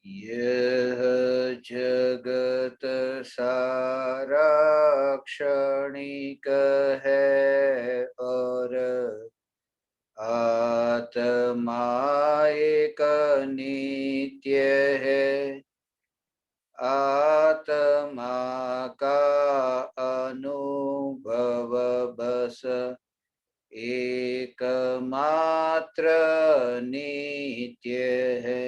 यह जगत सारा क्षणिक है और आत्मा एक नित्य है। आत्मा का अनुभव बस एकमात्र नित्य है।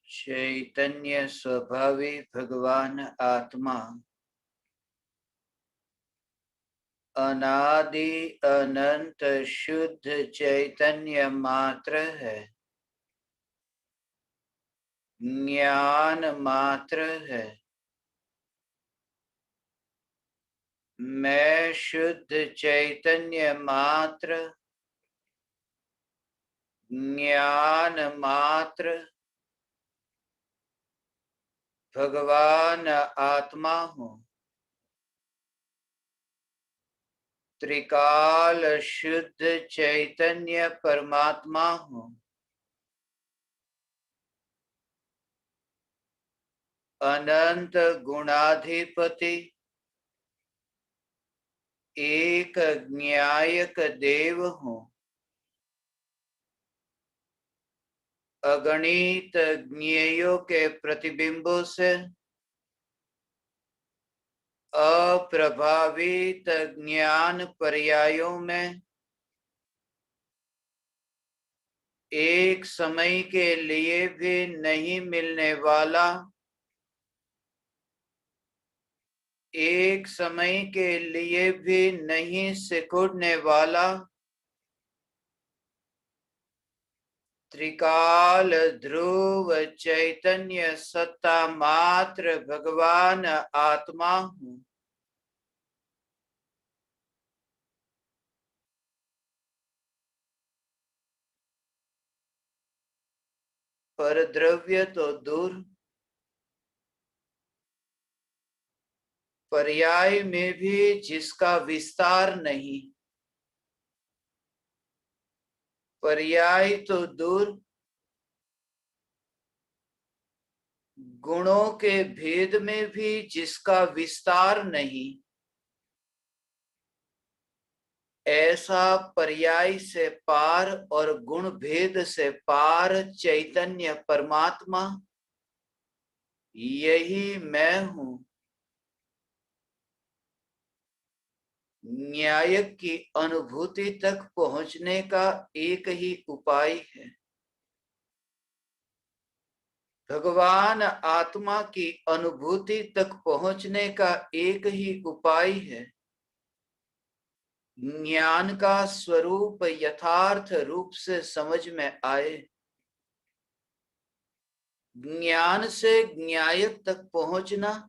चैतन्य स्वभावी भगवान आत्मा अनादि अनंत शुद्ध चैतन्य मात्र है, ज्ञान मात्र है। मैं शुद्ध चैतन्य मात्र, ज्ञान मात्र भगवान आत्मा हूँ। त्रिकाल शुद्ध चैतन्य परमात्मा हूँ। अनंत गुणाधिपति एक न्यायक देव हूँ। अगणित ज्ञेयों के प्रतिबिंबों से अप्रभावित ज्ञान पर्यायों में एक समय के लिए भी नहीं मिलने वाला, एक समय के लिए भी नहीं सिकुड़ने वाला त्रिकाल ध्रुव चैतन्य सत्ता मात्र भगवान आत्मा हूँ। पर द्रव्य तो दूर, पर्याय में भी जिसका विस्तार नहीं, पर्याय तो दूर, गुणों के भेद में भी जिसका विस्तार नहीं, ऐसा पर्याय से पार और गुण भेद से पार चैतन्य परमात्मा यही मैं हूं। न्यायक की अनुभूति तक पहुंचने का एक ही उपाय है। भगवान आत्मा की अनुभूति तक पहुंचने का एक ही उपाय है। ज्ञान का स्वरूप यथार्थ रूप से समझ में आए। ज्ञान से न्यायक तक पहुंचना,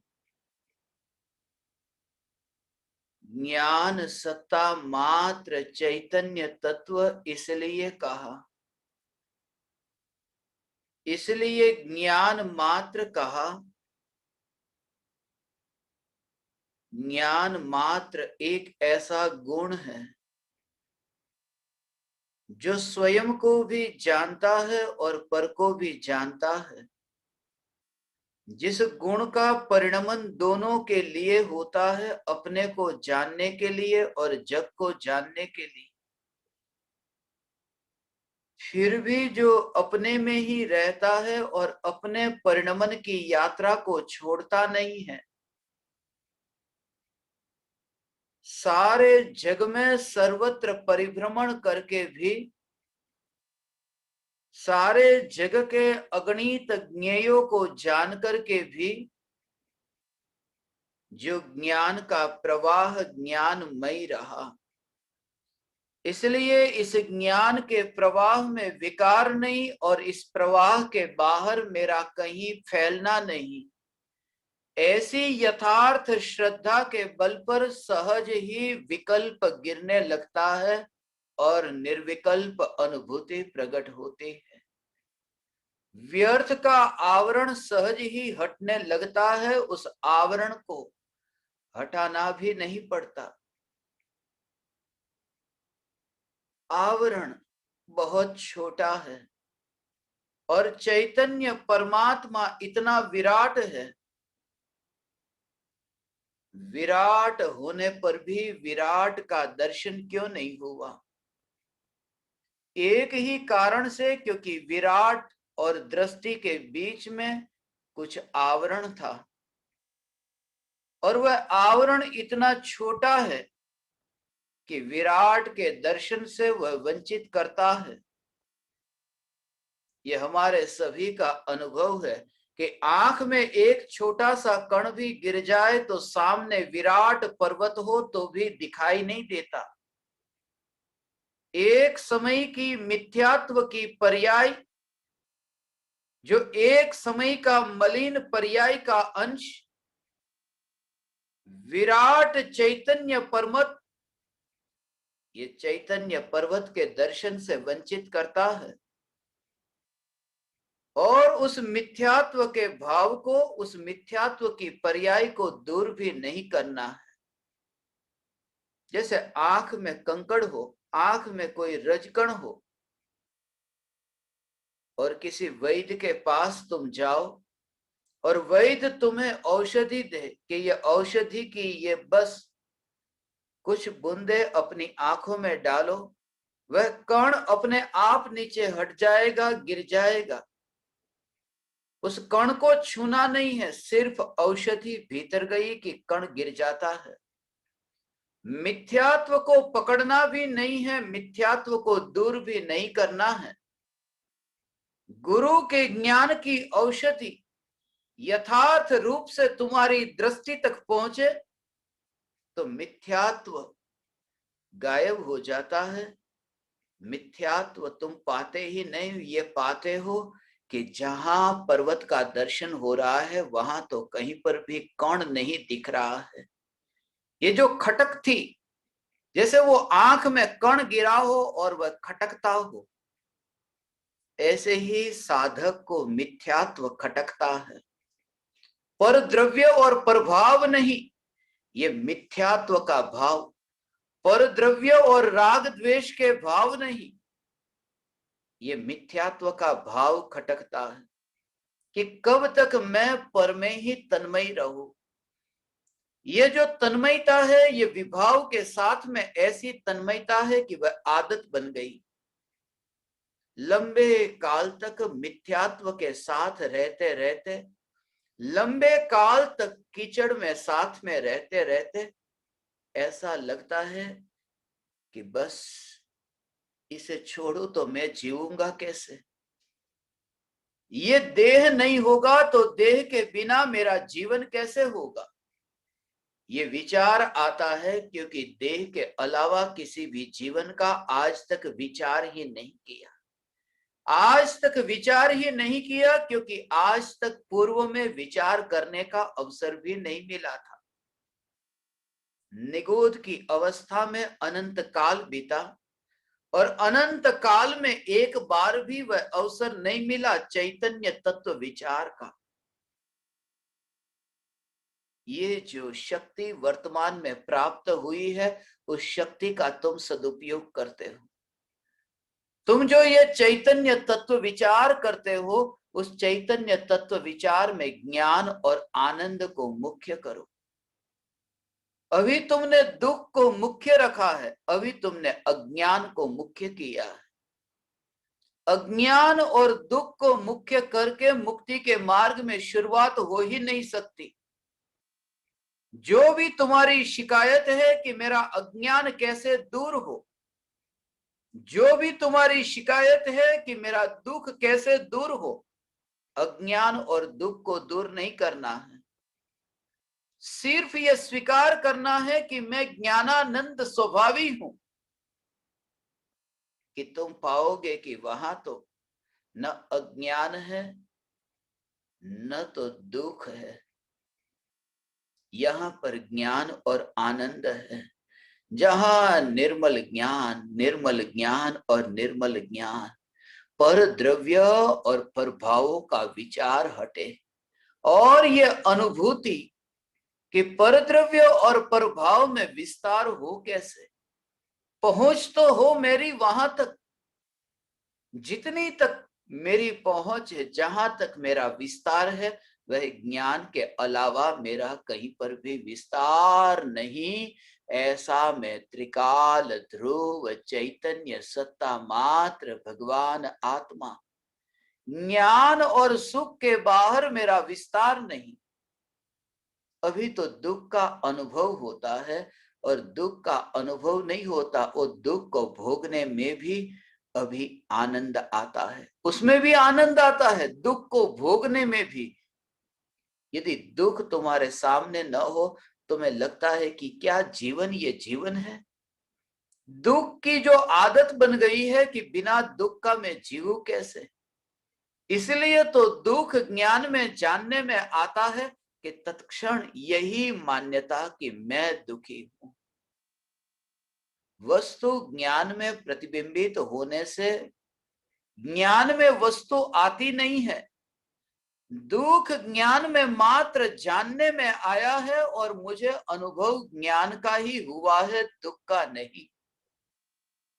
ज्ञान सत्ता मात्र चैतन्य तत्व इसलिए कहा, इसलिए ज्ञान मात्र कहा। ज्ञान मात्र एक ऐसा गुण है जो स्वयं को भी जानता है और पर को भी जानता है। जिस गुण का परिणमन दोनों के लिए होता है, अपने को जानने के लिए और जग को जानने के लिए, फिर भी जो अपने में ही रहता है और अपने परिणमन की यात्रा को छोड़ता नहीं है। सारे जग में सर्वत्र परिभ्रमण करके भी, सारे जग के अगणित ज्ञेयों को जान करके भी, जो ज्ञान का प्रवाह ज्ञानमय रहा। इसलिए इस ज्ञान के प्रवाह में विकार नहीं और इस प्रवाह के बाहर मेरा कहीं फैलना नहीं। ऐसी यथार्थ श्रद्धा के बल पर सहज ही विकल्प गिरने लगता है और निर्विकल्प अनुभूति प्रकट होती है। व्यर्थ का आवरण सहज ही हटने लगता है, उस आवरण को हटाना भी नहीं पड़ता। आवरण बहुत छोटा है और चैतन्य परमात्मा इतना विराट है, विराट होने पर भी विराट का दर्शन क्यों नहीं हुआ? एक ही कारण से, क्योंकि विराट और दृष्टि के बीच में कुछ आवरण था और वह आवरण इतना छोटा है कि विराट के दर्शन से वह वंचित करता है। यह हमारे सभी का अनुभव है कि आंख में एक छोटा सा कण भी गिर जाए तो सामने विराट पर्वत हो तो भी दिखाई नहीं देता। एक समय की मिथ्यात्व की पर्याय, जो एक समय का मलिन पर्याय का अंश विराट चैतन्य पर्वत, ये चैतन्य पर्वत के दर्शन से वंचित करता है और उस मिथ्यात्व के भाव को, उस मिथ्यात्व की पर्याय को दूर भी नहीं करना है। जैसे आंख में कंकड़ हो, आंख में कोई रजकण हो और किसी वैद्य के पास तुम जाओ और वैद्य तुम्हें औषधि दे कि ये औषधि की ये बस कुछ बूंदे अपनी आंखों में डालो, वह कण अपने आप नीचे हट जाएगा, गिर जाएगा। उस कण को छूना नहीं है, सिर्फ औषधि भीतर गई कि कण गिर जाता है। मिथ्यात्व को पकड़ना भी नहीं है, मिथ्यात्व को दूर भी नहीं करना है। गुरु के ज्ञान की औषधि यथार्थ रूप से तुम्हारी दृष्टि तक पहुंचे तो मिथ्यात्व गायब हो जाता है। मिथ्यात्व तुम पाते ही नहीं, ये पाते हो कि जहां पर्वत का दर्शन हो रहा है वहां तो कहीं पर भी कण नहीं दिख रहा है। ये जो खटक थी, जैसे वो आंख में कण गिरा हो और वह खटकता हो, ऐसे ही साधक को मिथ्यात्व खटकता है। पर द्रव्य और प्रभाव नहीं, ये मिथ्यात्व का भाव। पर द्रव्य और राग द्वेष के भाव नहीं, ये मिथ्यात्व का भाव खटकता है कि कब तक मैं पर में ही तन्मय रहूं। ये जो तन्मयता है, ये विभाव के साथ में ऐसी तन्मयता है कि वह आदत बन गई। लंबे काल तक मिथ्यात्व के साथ रहते रहते, लंबे काल तक कीचड़ में साथ में रहते रहते ऐसा लगता है कि बस इसे छोड़ो तो मैं जीऊंगा कैसे। ये देह नहीं होगा तो देह के बिना मेरा जीवन कैसे होगा। ये विचार आता है क्योंकि देह के अलावा किसी भी जीवन का आज तक विचार ही नहीं किया। आज तक विचार ही नहीं किया क्योंकि आज तक पूर्व में विचार करने का अवसर भी नहीं मिला था। निगोध की अवस्था में अनंत काल बीता और अनंत काल में एक बार भी वह अवसर नहीं मिला चैतन्य तत्व विचार का। ये जो शक्ति वर्तमान में प्राप्त हुई है, उस शक्ति का तुम सदुपयोग करते हो। तुम जो ये चैतन्य तत्व विचार करते हो, उस चैतन्य तत्व विचार में ज्ञान और आनंद को मुख्य करो। अभी तुमने दुख को मुख्य रखा है, अभी तुमने अज्ञान को मुख्य किया है। अज्ञान और दुख को मुख्य करके मुक्ति के मार्ग में शुरुआत हो ही नहीं सकती। जो भी तुम्हारी शिकायत है कि मेरा अज्ञान कैसे दूर हो, जो भी तुम्हारी शिकायत है कि मेरा दुख कैसे दूर हो, अज्ञान और दुख को दूर नहीं करना है। सिर्फ यह स्वीकार करना है कि मैं ज्ञानानंद स्वभावी हूं, कि तुम पाओगे कि वहां तो न अज्ञान है न तो दुख है, यहाँ पर ज्ञान और आनंद है। जहाँ निर्मल ज्ञान और निर्मल ज्ञान, पर द्रव्य और प्रभावों का विचार हटे, और ये अनुभूति कि परद्रव्य और प्रभाव में विस्तार हो कैसे, पहुंच तो हो मेरी वहां तक, जितनी तक मेरी पहुंच है, जहां तक मेरा विस्तार है, वह ज्ञान के अलावा मेरा कहीं पर भी विस्तार नहीं। ऐसा मैं त्रिकाल ध्रुव चैतन्य सत्ता मात्र भगवान आत्मा, ज्ञान और सुख के बाहर मेरा विस्तार नहीं। अभी तो दुख का अनुभव होता है, और दुख का अनुभव नहीं होता, और दुख को भोगने में भी अभी आनंद आता है, उसमें भी आनंद आता है, दुख को भोगने में भी। यदि दुख तुम्हारे सामने न हो, तुम्हें लगता है कि क्या जीवन ये जीवन है? दुख की जो आदत बन गई है कि बिना दुख का मैं जीऊं कैसे। इसलिए तो दुख ज्ञान में जानने में आता है कि तत्क्षण यही मान्यता कि मैं दुखी हूं। वस्तु ज्ञान में प्रतिबिंबित होने से ज्ञान में वस्तु आती नहीं है। दुख ज्ञान में मात्र जानने में आया है, और मुझे अनुभव ज्ञान का ही हुआ है, दुख का नहीं।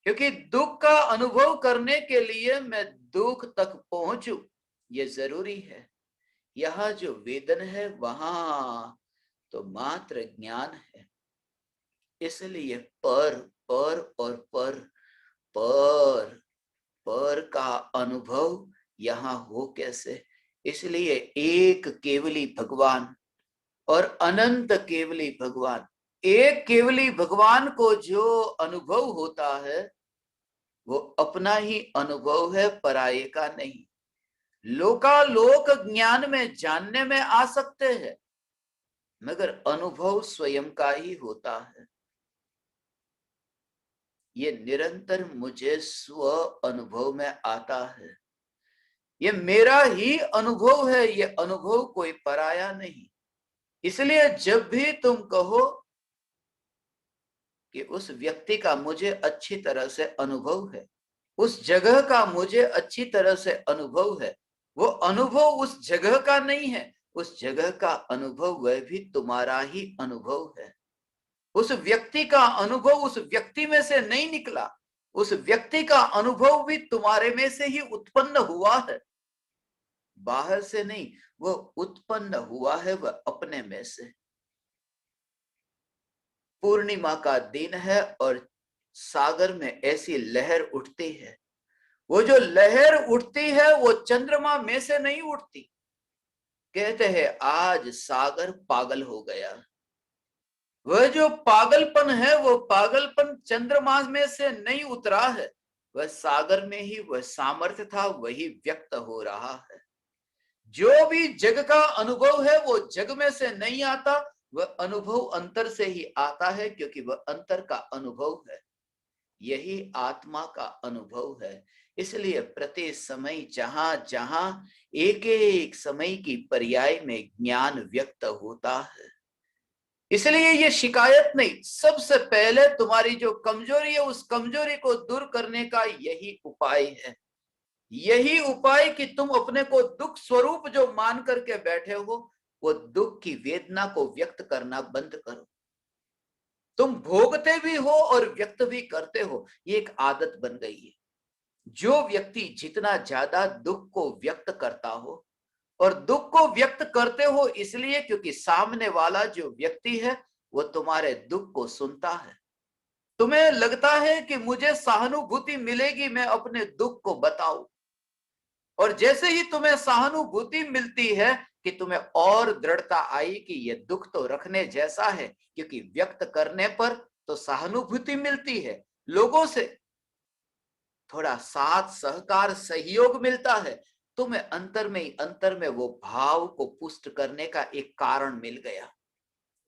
क्योंकि दुख का अनुभव करने के लिए मैं दुख तक पहुंचू, ये जरूरी है। यह जो वेदन है वहां तो मात्र ज्ञान है। इसलिए पर पर और पर पर का अनुभव यहाँ हो कैसे। इसलिए एक केवली भगवान और अनंत केवली भगवान, एक केवली भगवान को जो अनुभव होता है वो अपना ही अनुभव है, पराये का नहीं। लोकालोक ज्ञान में जानने में आ सकते हैं, मगर अनुभव स्वयं का ही होता है। ये निरंतर मुझे स्व अनुभव में आता है, ये मेरा ही अनुभव है, ये अनुभव कोई पराया नहीं। इसलिए जब भी तुम कहो कि उस व्यक्ति का मुझे अच्छी तरह से अनुभव है, उस जगह का मुझे अच्छी तरह से अनुभव है, वो अनुभव उस जगह का नहीं है, उस जगह का अनुभव वह भी तुम्हारा ही अनुभव है। उस व्यक्ति का अनुभव उस व्यक्ति में से नहीं निकला, उस व्यक्ति का अनुभव भी तुम्हारे में से ही उत्पन्न हुआ है, बाहर से नहीं, वो उत्पन्न हुआ है वह अपने में से। पूर्णिमा का दिन है और सागर में ऐसी लहर उठती है, वो जो लहर उठती है वो चंद्रमा में से नहीं उठती। कहते हैं आज सागर पागल हो गया। वह जो पागलपन है वो पागलपन चंद्रमा में से नहीं उतरा है, वह सागर में ही वह सामर्थ्य था, वही व्यक्त हो रहा है। जो भी जग का अनुभव है वो जग में से नहीं आता, वह अनुभव अंतर से ही आता है, क्योंकि वह अंतर का अनुभव है, यही आत्मा का अनुभव है। इसलिए प्रति समय जहां जहां एक एक समय की पर्याय में ज्ञान व्यक्त होता है। इसलिए ये शिकायत नहीं, सबसे पहले तुम्हारी जो कमजोरी है उस कमजोरी को दूर करने का यही उपाय है। यही उपाय कि तुम अपने को दुख स्वरूप जो मान करके बैठे हो, वो दुख की वेदना को व्यक्त करना बंद करो। तुम भोगते भी हो और व्यक्त भी करते हो, ये एक आदत बन गई है। जो व्यक्ति जितना ज्यादा दुख को व्यक्त करता हो, और दुख को व्यक्त करते हो इसलिए क्योंकि सामने वाला जो व्यक्ति है वो तुम्हारे दुख को सुनता है। तुम्हें लगता है कि मुझे सहानुभूति मिलेगी मैं अपने दुख को बताऊं, और जैसे ही तुम्हें सहानुभूति मिलती है कि तुम्हें और दृढ़ता आई कि यह दुख तो रखने जैसा है, क्योंकि व्यक्त करने पर तो सहानुभूति मिलती है, लोगों से थोड़ा साथ सहकार सहयोग मिलता है, तुम्हें अंतर में वो भाव को पुष्ट करने का एक कारण मिल गया।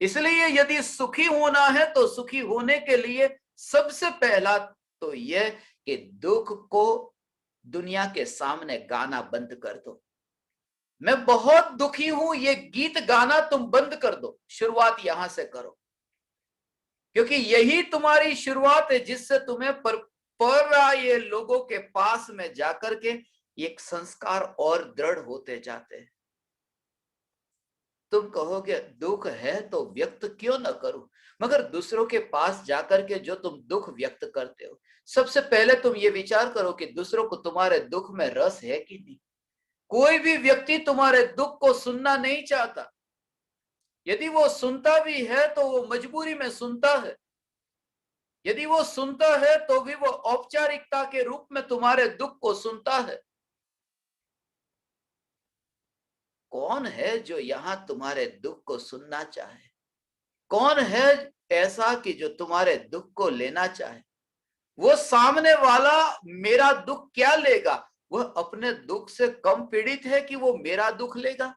इसलिए यदि सुखी होना है तो सुखी होने के लिए सबसे पहला तो यह कि दुख को दुनिया के सामने गाना बंद कर दो। मैं बहुत दुखी हूं, ये गीत गाना तुम बंद कर दो, शुरुआत यहां से करो, क्योंकि यही तुम्हारी शुरुआत है जिससे तुम्हें पर ये लोगों के पास में जाकर के एक संस्कार और दृढ़ होते जाते हैं। तुम कहोगे दुख है तो व्यक्त क्यों न करूं, मगर दूसरों के पास जाकर के जो तुम दुख व्यक्त करते हो, सबसे पहले तुम ये विचार करो कि दूसरों को तुम्हारे दुख में रस है कि नहीं। कोई भी व्यक्ति तुम्हारे दुख को सुनना नहीं चाहता, यदि वो सुनता भी है तो वो मजबूरी में सुनता है, यदि वो सुनता है तो भी वो औपचारिकता के रूप में तुम्हारे दुख को सुनता है। कौन है जो यहां तुम्हारे दुख को सुनना चाहे? कौन है ऐसा कि जो तुम्हारे दुख को लेना चाहे? वो सामने वाला मेरा दुख क्या लेगा? वह अपने दुख से कम पीड़ित है कि वो मेरा दुख लेगा?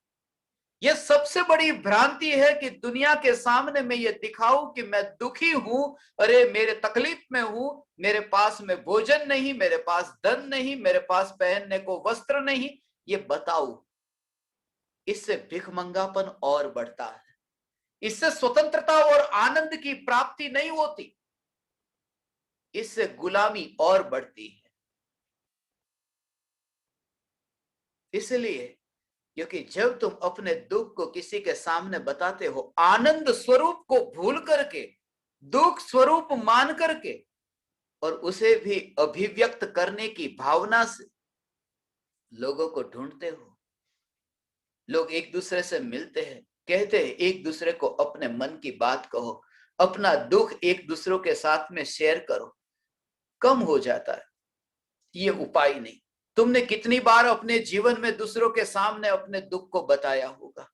यह सबसे बड़ी भ्रांति है कि दुनिया के सामने मैं ये दिखाऊं कि मैं दुखी हूं, अरे मेरे तकलीफ में हूं, मेरे पास में भोजन नहीं, मेरे पास धन नहीं, मेरे पास पहनने को वस्त्र नहीं, ये बताऊं। इससे भिखमंगापन और बढ़ता है, इससे स्वतंत्रता और आनंद की प्राप्ति नहीं होती, इससे गुलामी और बढ़ती है। इसलिए क्योंकि जब तुम अपने दुख को किसी के सामने बताते हो, आनंद स्वरूप को भूल करके, दुख स्वरूप मान करके, और उसे भी अभिव्यक्त करने की भावना से लोगों को ढूंढते हो। लोग एक दूसरे से मिलते हैं, कहते हैं एक दूसरे को अपने मन की बात कहो, अपना दुख एक दूसरों के साथ में शेयर करो, कम हो जाता है। ये उपाय नहीं। तुमने कितनी बार अपने जीवन में दूसरों के सामने अपने दुख को बताया होगा?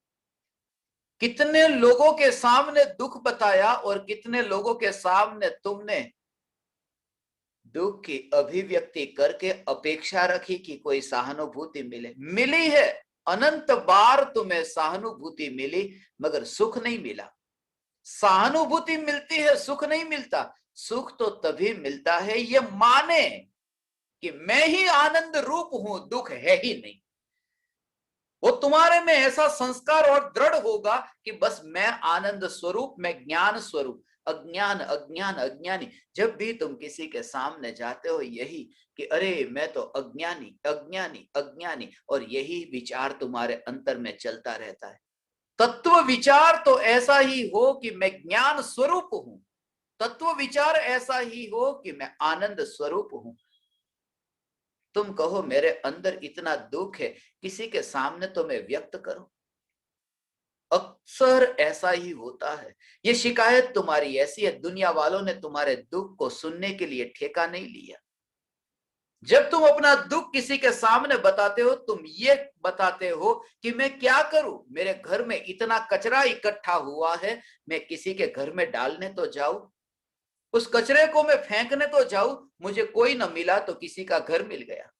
कितने लोगों के सामने दुख बताया और कितने लोगों के सामने तुमने दुख की अभिव्यक्ति करके अपेक्षा रखी कि कोई सहानुभूति मिले? मिली है, अनंत बार तुम्हें सहानुभूति मिली, मगर सुख नहीं मिला। सहानुभूति मिलती है, सुख नहीं मिलता। सुख तो तभी मिलता है ये माने कि मैं ही आनंद रूप हूं, दुख है ही नहीं। वो तुम्हारे में ऐसा संस्कार और दृढ़ होगा कि बस मैं आनंद स्वरूप, मैं ज्ञान स्वरूप। अज्ञान अज्ञान अज्ञानी, जब भी तुम किसी के सामने जाते हो यही कि अरे मैं तो अज्ञानी अज्ञानी अज्ञानी, और यही विचार तुम्हारे अंतर में चलता रहता है। तत्व विचार तो ऐसा ही हो कि मैं ज्ञान स्वरूप हूं, तत्व विचार ऐसा ही हो कि मैं आनंद स्वरूप हूं। तुम कहो मेरे अंदर इतना दुख है, किसी के सामने तो मैं व्यक्त करूं। अक्सर ऐसा ही होता है। ये शिकायत तुम्हारी ऐसी है, दुनिया वालों ने तुम्हारे दुख को सुनने के लिए ठेका नहीं लिया। जब तुम अपना दुख किसी के सामने बताते हो, तुम ये बताते हो कि मैं क्या करूं, मेरे घर में इतना कचरा इकट्ठा हुआ है, मैं किसी के घर में डालने तो जाऊं, उस कचरे को मैं फेंकने तो जाऊं, मुझे कोई न मिला तो किसी का घर मिल गया।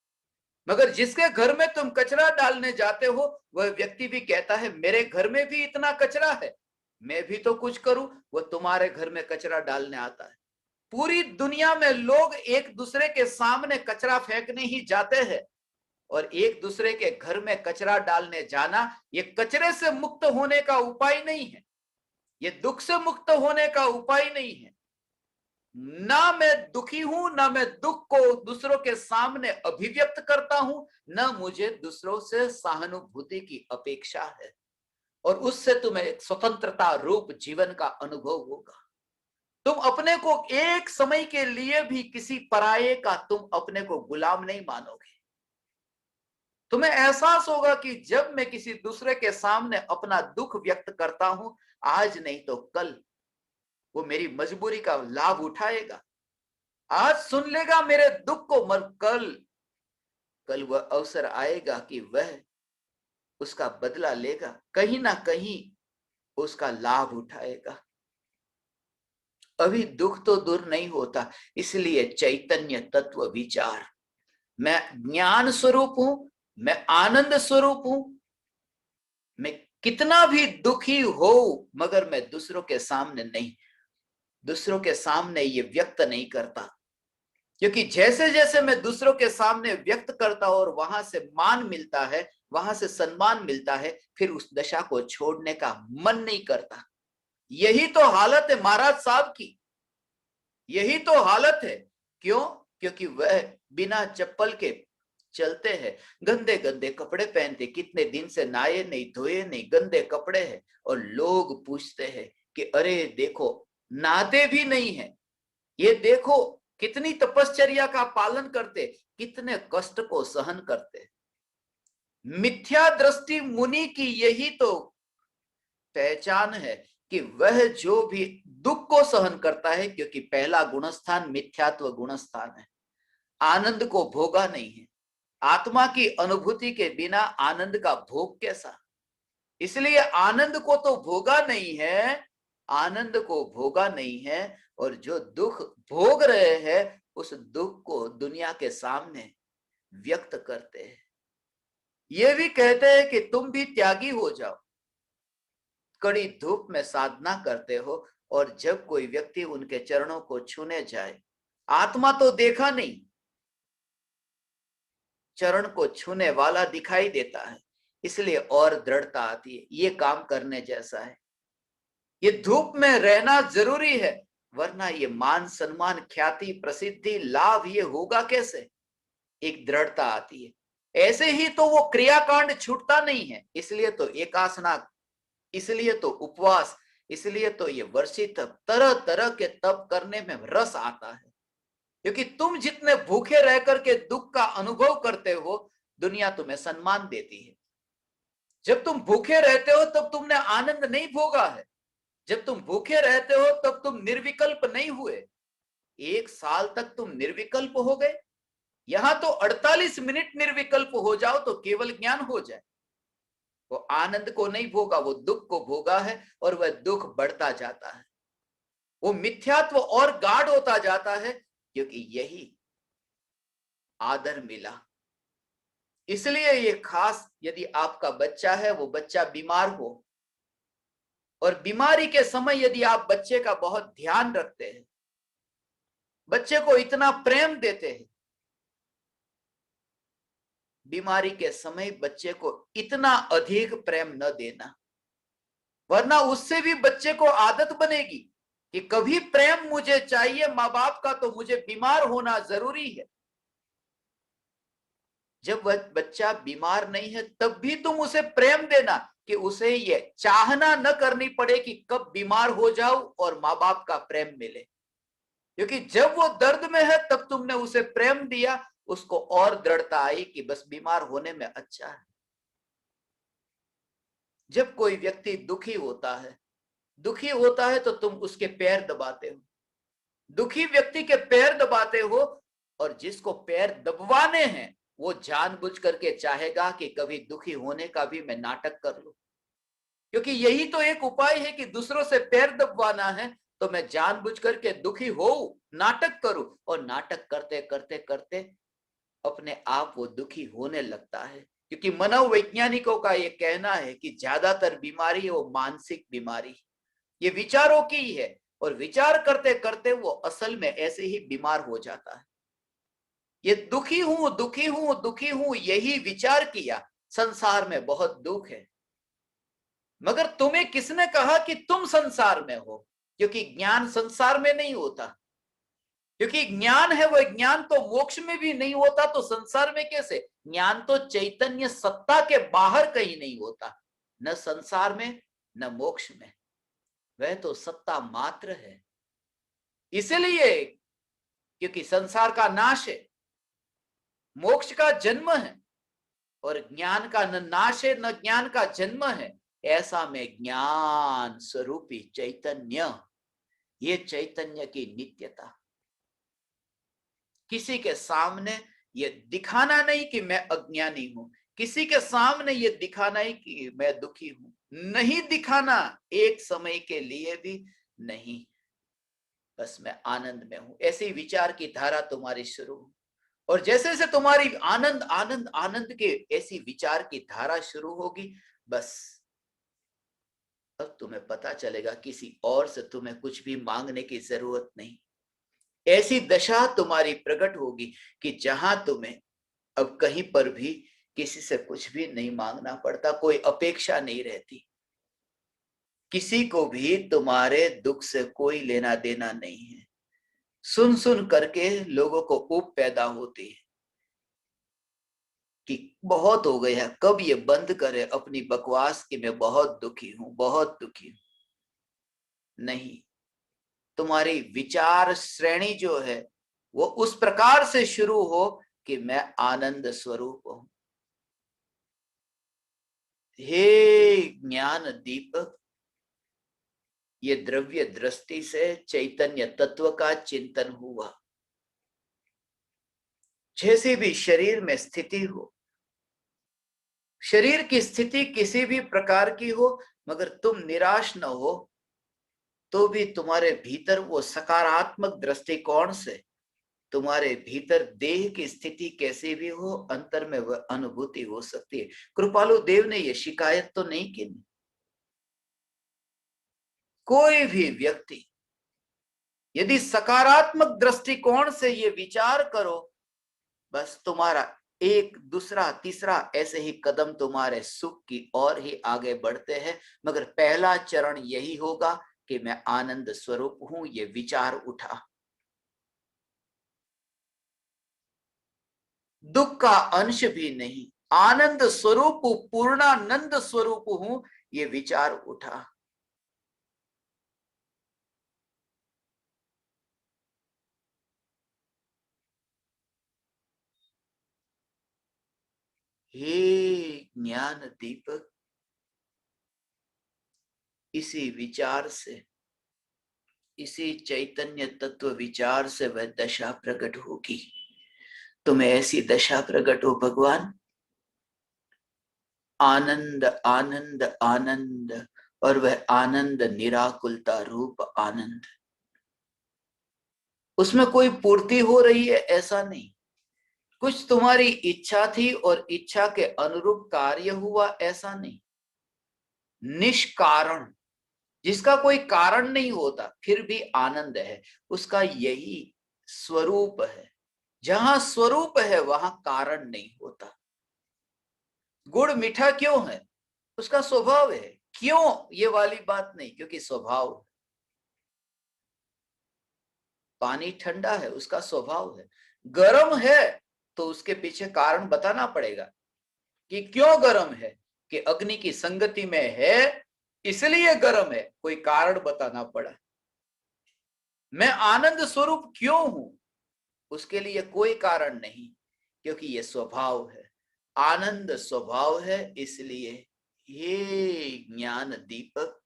मगर जिसके घर में तुम कचरा डालने जाते हो, वह व्यक्ति भी कहता है मेरे घर में भी इतना कचरा है, मैं भी तो कुछ करूं। वह तुम्हारे घर में कचरा डालने आता है। पूरी दुनिया में लोग एक दूसरे के सामने कचरा फेंकने ही जाते हैं, और एक दूसरे के घर में कचरा डालने जाना ये कचरे से मुक्त होने का उपाय नहीं है, ये दुख से मुक्त होने का उपाय नहीं है। ना मैं दुखी हूं, ना मैं दुख को दूसरों के सामने अभिव्यक्त करता हूं, ना मुझे दूसरों से सहानुभूति की अपेक्षा है, और उससे तुम्हें एक स्वतंत्रता रूप जीवन का अनुभव होगा। तुम अपने को एक समय के लिए भी किसी पराये का तुम अपने को गुलाम नहीं मानोगे। तुम्हें एहसास होगा कि जब मैं किसी दूसरे के सामने अपना दुख व्यक्त करता हूं, आज नहीं तो कल वो मेरी मजबूरी का लाभ उठाएगा। आज सुन लेगा मेरे दुख को, मगर कल वह अवसर आएगा कि वह उसका बदला लेगा, कहीं ना कहीं उसका लाभ उठाएगा। अभी दुख तो दूर नहीं होता, इसलिए चैतन्य तत्व विचार, मैं ज्ञान स्वरूप हूं, मैं आनंद स्वरूप हूं। मैं कितना भी दुखी हो, मगर मैं दूसरों के सामने नहीं, दूसरों के सामने ये व्यक्त नहीं करता, क्योंकि जैसे जैसे मैं दूसरों के सामने व्यक्त करता हूं और वहां से मान मिलता है, वहां से सम्मान मिलता है, फिर उस दशा को छोड़ने का मन नहीं करता। यही तो हालत है महाराज साहब की, यही तो हालत है। क्यों? क्योंकि वह बिना चप्पल के चलते हैं, गंदे गंदे कपड़े पहनते, कितने दिन से नहाए नहीं धोए नहीं, गंदे कपड़े हैं, और लोग पूछते हैं कि अरे देखो नहाते भी नहीं है, ये देखो कितनी तपश्चर्या का पालन करते, कितने कष्ट को सहन करते। मिथ्या दृष्टि मुनि की यही तो पहचान है कि वह जो भी दुख को सहन करता है, क्योंकि पहला गुणस्थान मिथ्यात्व गुणस्थान है, आनंद को भोगा नहीं है। आत्मा की अनुभूति के बिना आनंद का भोग कैसा? इसलिए आनंद को तो भोगा नहीं है, आनंद को भोगा नहीं है, और जो दुख भोग रहे हैं उस दुख को दुनिया के सामने व्यक्त करते हैं। ये भी कहते हैं कि तुम भी त्यागी हो जाओ, कड़ी धूप में साधना करते हो, और जब कोई व्यक्ति उनके चरणों को छूने जाए, आत्मा तो देखा नहीं, चरण को छूने वाला दिखाई देता है, इसलिए और दृढ़ता आती है, ये काम करने जैसा है, ये धूप में रहना जरूरी है, वरना ये मान सम्मान ख्याति प्रसिद्धि लाभ ये होगा कैसे? एक दृढ़ता आती है। ऐसे ही तो वो क्रियाकांड छूटता नहीं है, इसलिए तो एकासना, इसलिए तो उपवास, इसलिए तो ये वर्षी तप, तरह तरह के तप करने में रस आता है, क्योंकि तुम जितने भूखे रह करके दुख का अनुभव करते हो, दुनिया तुम्हें सम्मान देती है। जब तुम भूखे रहते हो तब तुमने आनंद नहीं भोगा है, जब तुम भूखे रहते हो तब तुम निर्विकल्प नहीं हुए। 1 साल तक तुम निर्विकल्प हो गए, यहां तो 48 मिनट निर्विकल्प हो जाओ तो केवल ज्ञान हो जाए। वो आनंद को नहीं भोगा, वो दुख को भोगा है, और वह दुख बढ़ता जाता है, वो मिथ्यात्व और गाढ़ होता जाता है, क्योंकि यही आदर मिला। इसलिए ये खास, यदि आपका बच्चा है, वो बच्चा बीमार हो, और बीमारी के समय यदि आप बच्चे का बहुत ध्यान रखते हैं, बच्चे को इतना प्रेम देते हैं, बीमारी के समय बच्चे को इतना अधिक प्रेम न देना, वरना उससे भी बच्चे को आदत बनेगी कि कभी प्रेम मुझे चाहिए माँ बाप का, तो मुझे बीमार होना जरूरी है। जब वह बच्चा बीमार नहीं है तब भी तुम उसे प्रेम देना, कि उसे ये चाहना न करनी पड़े कि कब बीमार हो जाऊं और माँ बाप का प्रेम मिले, क्योंकि जब वो दर्द में है तब तुमने उसे प्रेम दिया, उसको और दृढ़ता आई कि बस बीमार होने में अच्छा है। जब कोई व्यक्ति दुखी होता है, दुखी होता है तो तुम उसके पैर दबाते हो, दुखी व्यक्ति के पैर दबाते हो, और जिसको पैर दबवाने हैं वो जानबूझ करके चाहेगा कि कभी दुखी होने का भी मैं नाटक कर लूं, क्योंकि यही तो एक उपाय है कि दूसरों से पैर दबवाना है, तो मैं जानबूझ करके दुखी हो, नाटक करूं, और नाटक करते करते करते अपने आप वो दुखी होने लगता है। क्योंकि मनोवैज्ञानिकों का ये कहना है कि ज्यादातर बीमारी वो मानसिक बीमारी, ये विचारों की ही है, और विचार करते करते वो असल में ऐसे ही बीमार हो जाता है। ये दुखी हूं दुखी हूं दुखी हूं, यही विचार किया, संसार में बहुत दुख है। मगर तुम्हें किसने कहा कि तुम संसार में हो? क्योंकि ज्ञान संसार में नहीं होता, क्योंकि ज्ञान है वह ज्ञान तो मोक्ष में भी नहीं होता, तो संसार में कैसे? ज्ञान तो चैतन्य सत्ता के बाहर कहीं नहीं होता, न संसार में न मोक्ष में, वह तो सत्ता मात्र है। इसलिए क्योंकि संसार का नाश है, मोक्ष का जन्म है, और ज्ञान का न नाश है न ज्ञान का जन्म है, ऐसा में ज्ञान स्वरूपी चैतन्य, ये चैतन्य की नित्यता, किसी के सामने ये दिखाना नहीं कि मैं अज्ञानी हूं, किसी के सामने ये दिखाना ही कि मैं दुखी हूं, नहीं दिखाना, एक समय के लिए भी नहीं, बस मैं आनंद में हूं, ऐसी विचार की धारा तुम्हारी शुरू हो। और जैसे जैसे तुम्हारी आनंद आनंद आनंद के ऐसी विचार की धारा शुरू होगी, बस अब तुम्हें पता चलेगा किसी और से तुम्हें कुछ भी मांगने की जरूरत नहीं। ऐसी दशा तुम्हारी प्रकट होगी कि जहां तुम्हें अब कहीं पर भी किसी से कुछ भी नहीं मांगना पड़ता, कोई अपेक्षा नहीं रहती, किसी को भी तुम्हारे दुख से कोई लेना देना नहीं है। सुन सुन करके लोगों को ऊब पैदा होती है कि बहुत हो गया, कब ये बंद करे अपनी बकवास कि मैं बहुत दुखी हूं, बहुत दुखी हूं। नहीं, तुम्हारी विचार श्रेणी जो है वो उस प्रकार से शुरू हो कि मैं आनंद स्वरूप हूं। हे ज्ञान दीपक, ये द्रव्य दृष्टि से चैतन्य तत्व का चिंतन हुआ। जैसे भी शरीर में स्थिति हो, शरीर की स्थिति किसी भी प्रकार की हो, मगर तुम निराश न हो, तो भी तुम्हारे भीतर वो सकारात्मक दृष्टिकोण से तुम्हारे भीतर देह की स्थिति कैसे भी हो, अंतर में वह अनुभूति हो सकती है। कृपालु देव ने यह शिकायत तो नहीं की। कोई भी व्यक्ति यदि सकारात्मक दृष्टिकोण से ये विचार करो, बस तुम्हारा एक दूसरा तीसरा ऐसे ही कदम तुम्हारे सुख की ओर ही आगे बढ़ते हैं। मगर पहला चरण यही होगा कि मैं आनंद स्वरूप हूं, ये विचार उठा। दुख का अंश भी नहीं, आनंद स्वरूप, पूर्णानंद स्वरूप हूं, ये विचार उठा। हे ज्ञान दीपक, इसी विचार से, इसी चैतन्य तत्व विचार से वह दशा प्रकट होगी। तुम्हें ऐसी दशा प्रकट हो भगवान, आनंद आनंद आनंद, और वह आनंद निराकुलता रूप आनंद। उसमें कोई पूर्ति हो रही है ऐसा नहीं, कुछ तुम्हारी इच्छा थी और इच्छा के अनुरूप कार्य हुआ ऐसा नहीं। निष्कारण, जिसका कोई कारण नहीं होता फिर भी आनंद है, उसका यही स्वरूप है। जहां स्वरूप है वहां कारण नहीं होता। गुड़ मीठा क्यों है? उसका स्वभाव है। क्यों, ये वाली बात नहीं, क्योंकि स्वभाव है। पानी ठंडा है, उसका स्वभाव है। गर्म है तो उसके पीछे कारण बताना पड़ेगा कि क्यों गर्म है, कि अग्नि की संगति में है इसलिए गर्म है, कोई कारण बताना पड़ा। मैं आनंद स्वरूप क्यों हूं, उसके लिए कोई कारण नहीं, क्योंकि यह स्वभाव है, आनंद स्वभाव है। इसलिए हे ज्ञान दीपक,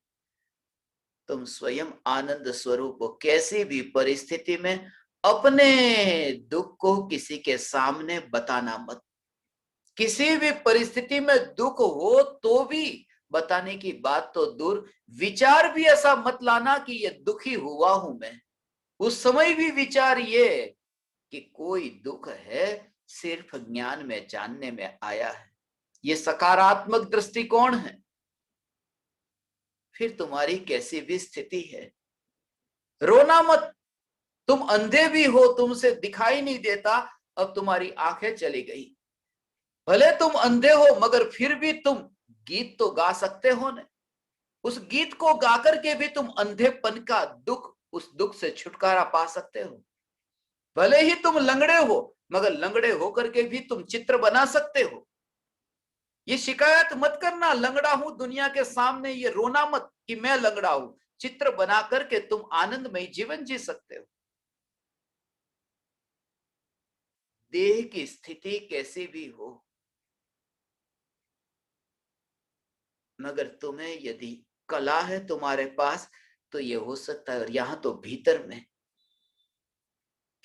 तुम स्वयं आनंद स्वरूप हो। कैसी भी परिस्थिति में अपने दुख को किसी के सामने बताना मत। किसी भी परिस्थिति में दुख हो तो भी बताने की बात तो दूर, विचार भी ऐसा मत लाना कि ये दुखी हुआ हूं मैं। उस समय भी विचार ये कि कोई दुख है, सिर्फ ज्ञान में जानने में आया है। ये सकारात्मक दृष्टिकोण है। फिर तुम्हारी कैसी भी स्थिति है, रोना मत। तुम अंधे भी हो, तुमसे दिखाई नहीं देता, अब तुम्हारी आंखें चली गई। भले तुम अंधे हो मगर फिर भी तुम गीत तो गा सकते हो ना। उस गीत को गा करके भी तुम अंधेपन का दुख, उस दुख से छुटकारा पा सकते हो। भले ही तुम लंगड़े हो मगर लंगड़े होकर के भी तुम चित्र बना सकते हो। ये शिकायत मत करना लंगड़ा हूं दुनिया के सामने, ये रोना मत कि मैं लंगड़ा हूं। चित्र बना करके तुम आनंदमय जीवन जी सकते हो। देह की स्थिति कैसी भी हो, मगर तुम्हें यदि कला है तुम्हारे पास तो ये हो सकता है। और यहां तो भीतर में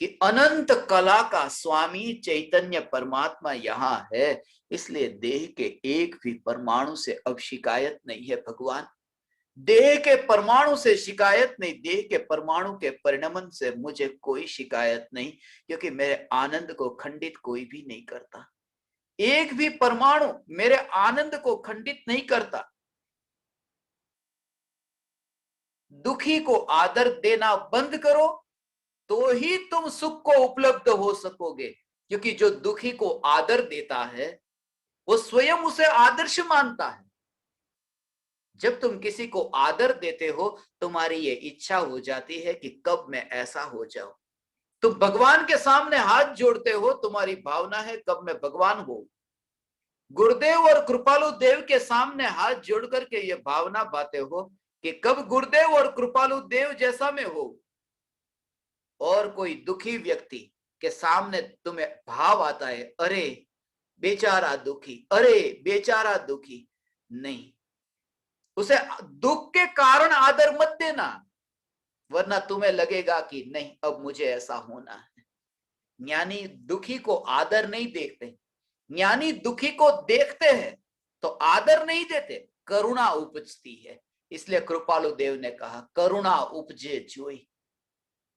कि अनंत कला का स्वामी चैतन्य परमात्मा यहाँ है, इसलिए देह के एक भी परमाणु से अब शिकायत नहीं है भगवान। देह के परमाणु से शिकायत नहीं, देह के परमाणु के परिणमन से मुझे कोई शिकायत नहीं, क्योंकि मेरे आनंद को खंडित कोई भी नहीं करता। एक भी परमाणु मेरे आनंद को खंडित नहीं करता। दुखी को आदर देना बंद करो तो ही तुम सुख को उपलब्ध हो सकोगे, क्योंकि जो दुखी को आदर देता है वो स्वयं उसे आदर्श मानता है। जब तुम किसी को आदर देते हो, तुम्हारी ये इच्छा हो जाती है कि कब मैं ऐसा हो जाऊं। तुम भगवान के सामने हाथ जोड़ते हो, तुम्हारी भावना है कब मैं भगवान हो। गुरुदेव और कृपालु देव के सामने हाथ जोड़ करके ये भावना पाते हो कि कब गुरुदेव और कृपालु देव जैसा मैं हो। और कोई दुखी व्यक्ति के सामने तुम्हें भाव आता है, अरे बेचारा दुखी, अरे बेचारा दुखी, नहीं, उसे दुख के कारण आदर मत देना, वरना तुम्हें लगेगा कि नहीं अब मुझे ऐसा होना है। ज्ञानी दुखी को आदर नहीं देखते, ज्ञानी दुखी को देखते हैं तो आदर नहीं देते, करुणा उपजती है। इसलिए कृपालु देव ने कहा करुणा उपजे जोई।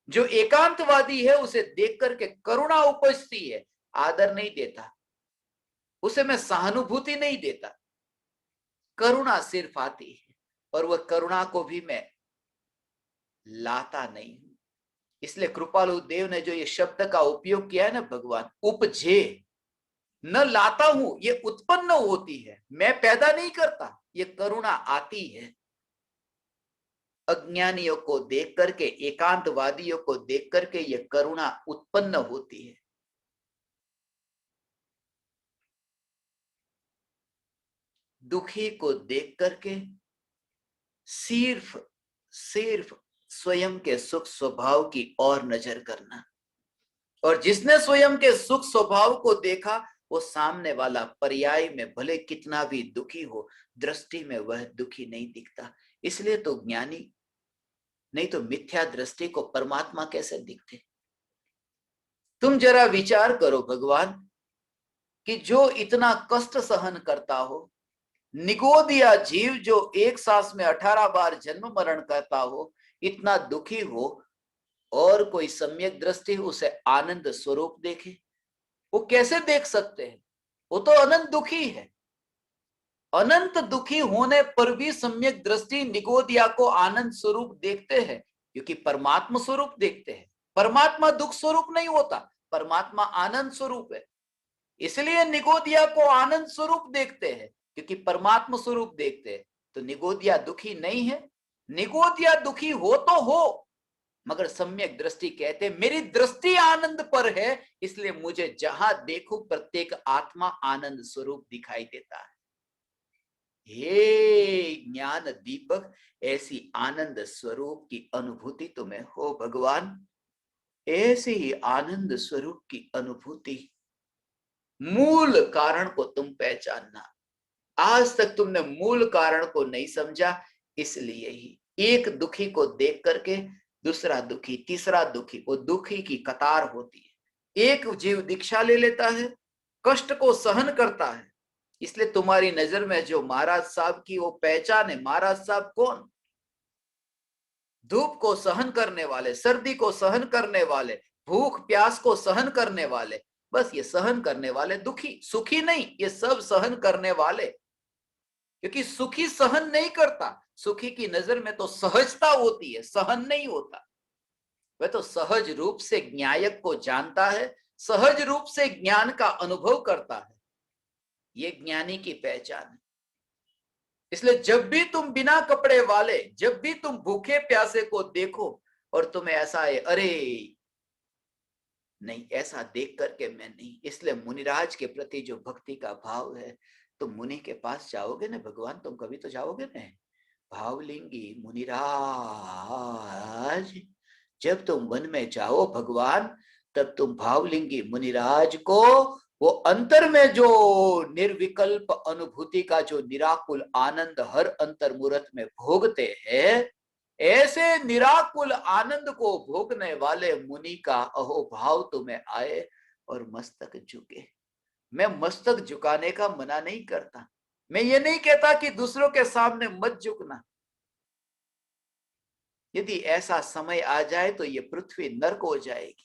जो एकांतवादी है उसे देख करके करुणा उपजती है, आदर नहीं देता, उसे मैं सहानुभूति नहीं देता, करुणा सिर्फ आती है। और वह करुणा को भी मैं लाता नहीं हूं। इसलिए कृपालु देव ने जो ये शब्द का उपयोग किया है ना, भगवान उपजे, न लाता हूं, ये उत्पन्न होती है, मैं पैदा नहीं करता, ये करुणा आती है। अज्ञानियों को देख करके, एकांतवादियों को देख करके ये करुणा उत्पन्न होती है। दुखी को देख करके सिर्फ सिर्फ स्वयं के सुख स्वभाव की ओर नजर करना, और जिसने स्वयं के सुख स्वभाव को देखा वो सामने वाला पर्याय में भले कितना भी दुखी हो, दृष्टि में वह दुखी नहीं दिखता। इसलिए तो ज्ञानी, नहीं तो मिथ्या दृष्टि को परमात्मा कैसे दिखते। तुम जरा विचार करो भगवान कि जो इतना कष्ट सहन करता हो, निगोदिया जीव जो एक सांस में 18 बार जन्म मरण करता हो, इतना दुखी हो, और कोई सम्यक दृष्टि उसे आनंद स्वरूप देखे, वो कैसे देख सकते हैं। वो तो अनंत दुखी है। अनंत दुखी होने पर भी सम्यक दृष्टि निगोदिया को आनंद स्वरूप देखते हैं, क्योंकि परमात्मा स्वरूप देखते हैं। परमात्मा दुख स्वरूप नहीं होता, परमात्मा आनंद स्वरूप है। इसलिए निगोदिया को आनंद स्वरूप देखते हैं, क्योंकि परमात्मा स्वरूप देखते हैं। तो निगोदिया दुखी नहीं है। निगोदिया दुखी हो तो हो, मगर सम्यक दृष्टि कहते मेरी दृष्टि आनंद पर है, इसलिए मुझे जहां देखूं प्रत्येक आत्मा आनंद स्वरूप दिखाई देता है। हे ज्ञान दीपक, ऐसी आनंद स्वरूप की अनुभूति तुम्हें हो भगवान। ऐसे ही आनंद स्वरूप की अनुभूति, मूल कारण को तुम पहचानना। आज तक तुमने मूल कारण को नहीं समझा, इसलिए ही एक दुखी को देख करके दूसरा दुखी, तीसरा दुखी, वो दुखी की कतार होती है। एक जीव दीक्षा ले लेता है, कष्ट को सहन करता है। इसलिए तुम्हारी नजर में जो महाराज साहब की वो पहचान है, महाराज साहब कौन? धूप को सहन करने वाले, सर्दी को सहन करने वाले, भूख प्यास को सहन करने वाले। बस ये सहन करने वाले दुखी, सुखी नहीं, ये सब सहन करने वाले। क्योंकि सुखी सहन नहीं करता, सुखी की नजर में तो सहजता होती है, सहन नहीं होता। वह तो सहज रूप से न्यायक को जानता है, सहज रूप से ज्ञान का अनुभव करता है। ये ज्ञानी की पहचान है। इसलिए जब भी तुम बिना कपड़े वाले, जब भी तुम भूखे प्यासे को देखो और तुम्हें ऐसा है अरे नहीं, ऐसा देख करके मैं नहीं। इसलिए मुनिराज के प्रति जो भक्ति का भाव है, तुम मुनि के पास जाओगे ना भगवान, तुम कभी तो जाओगे ना। भावलिंगी मुनिराज, जब तुम वन में जाओ भगवान, तब तुम भावलिंगी मुनिराज को वो अंतर में जो निर्विकल्प अनुभूति का जो निराकुल आनंद हर अंतर मूर्त में भोगते हैं, ऐसे निराकुल आनंद को भोगने वाले मुनि का अहो भाव तुम्हें आए और मस्तक झुके। मैं मस्तक झुकाने का मना नहीं करता, मैं ये नहीं कहता कि दूसरों के सामने मत झुकना। यदि ऐसा समय आ जाए तो ये पृथ्वी नर्क हो जाएगी,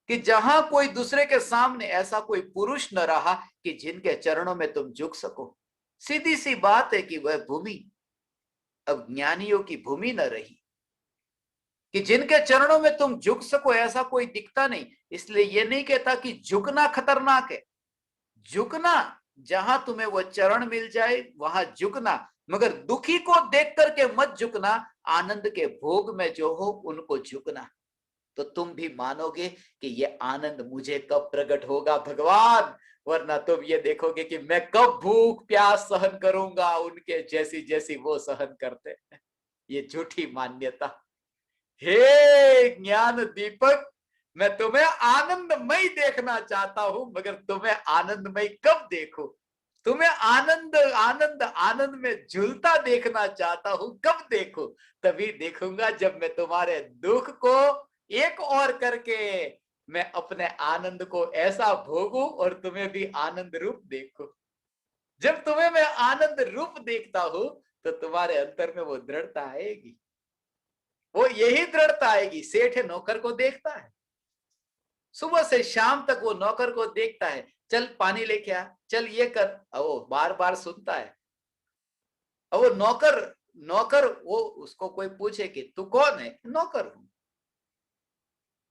कि जहां कोई दूसरे के सामने ऐसा कोई पुरुष न रहा कि जिनके चरणों में तुम झुक सको। सीधी सी बात है कि वह भूमि अब ज्ञानियों की भूमि न रही, कि जिनके चरणों में तुम झुक सको, ऐसा कोई दिखता नहीं। इसलिए ये नहीं कहता कि झुकना खतरनाक है। झुकना जहां तुम्हें वो चरण मिल जाए वहां झुकना, मगर दुखी को देख करके मत झुकना, आनंद के भोग में जो हो उनको झुकना। तो तुम भी मानोगे कि ये आनंद मुझे कब प्रकट होगा भगवान, वरना तुम ये देखोगे कि मैं कब भूख प्यास सहन करूंगा उनके जैसी जैसी वो सहन करते हैं। ये झूठी मान्यता। हे ज्ञान दीपक, मैं तुम्हें आनंदमय देखना चाहता हूं, मगर तुम्हें आनंदमय कब देखूं? तुम्हें आनंद आनंद आनंद में झूलता देखना चाहता हूं, कब देखूं? तभी देखूंगा जब मैं तुम्हारे दुख को एक और करके मैं अपने आनंद को ऐसा भोगूं और तुम्हें भी आनंद रूप देखूं। जब तुम्हें मैं आनंद रूप देखता हूं तो तुम्हारे अंतर में वो दृढ़ता आएगी। वो यही दृढ़ता आएगी। सेठ नौकर को देखता है, सुबह से शाम तक वो नौकर को देखता है, चल पानी लेके आ, चल ये कर, वो बार बार सुनता है। अब वो नौकर नौकर वो उसको कोई पूछे कि तू कौन है? नौकर हूं।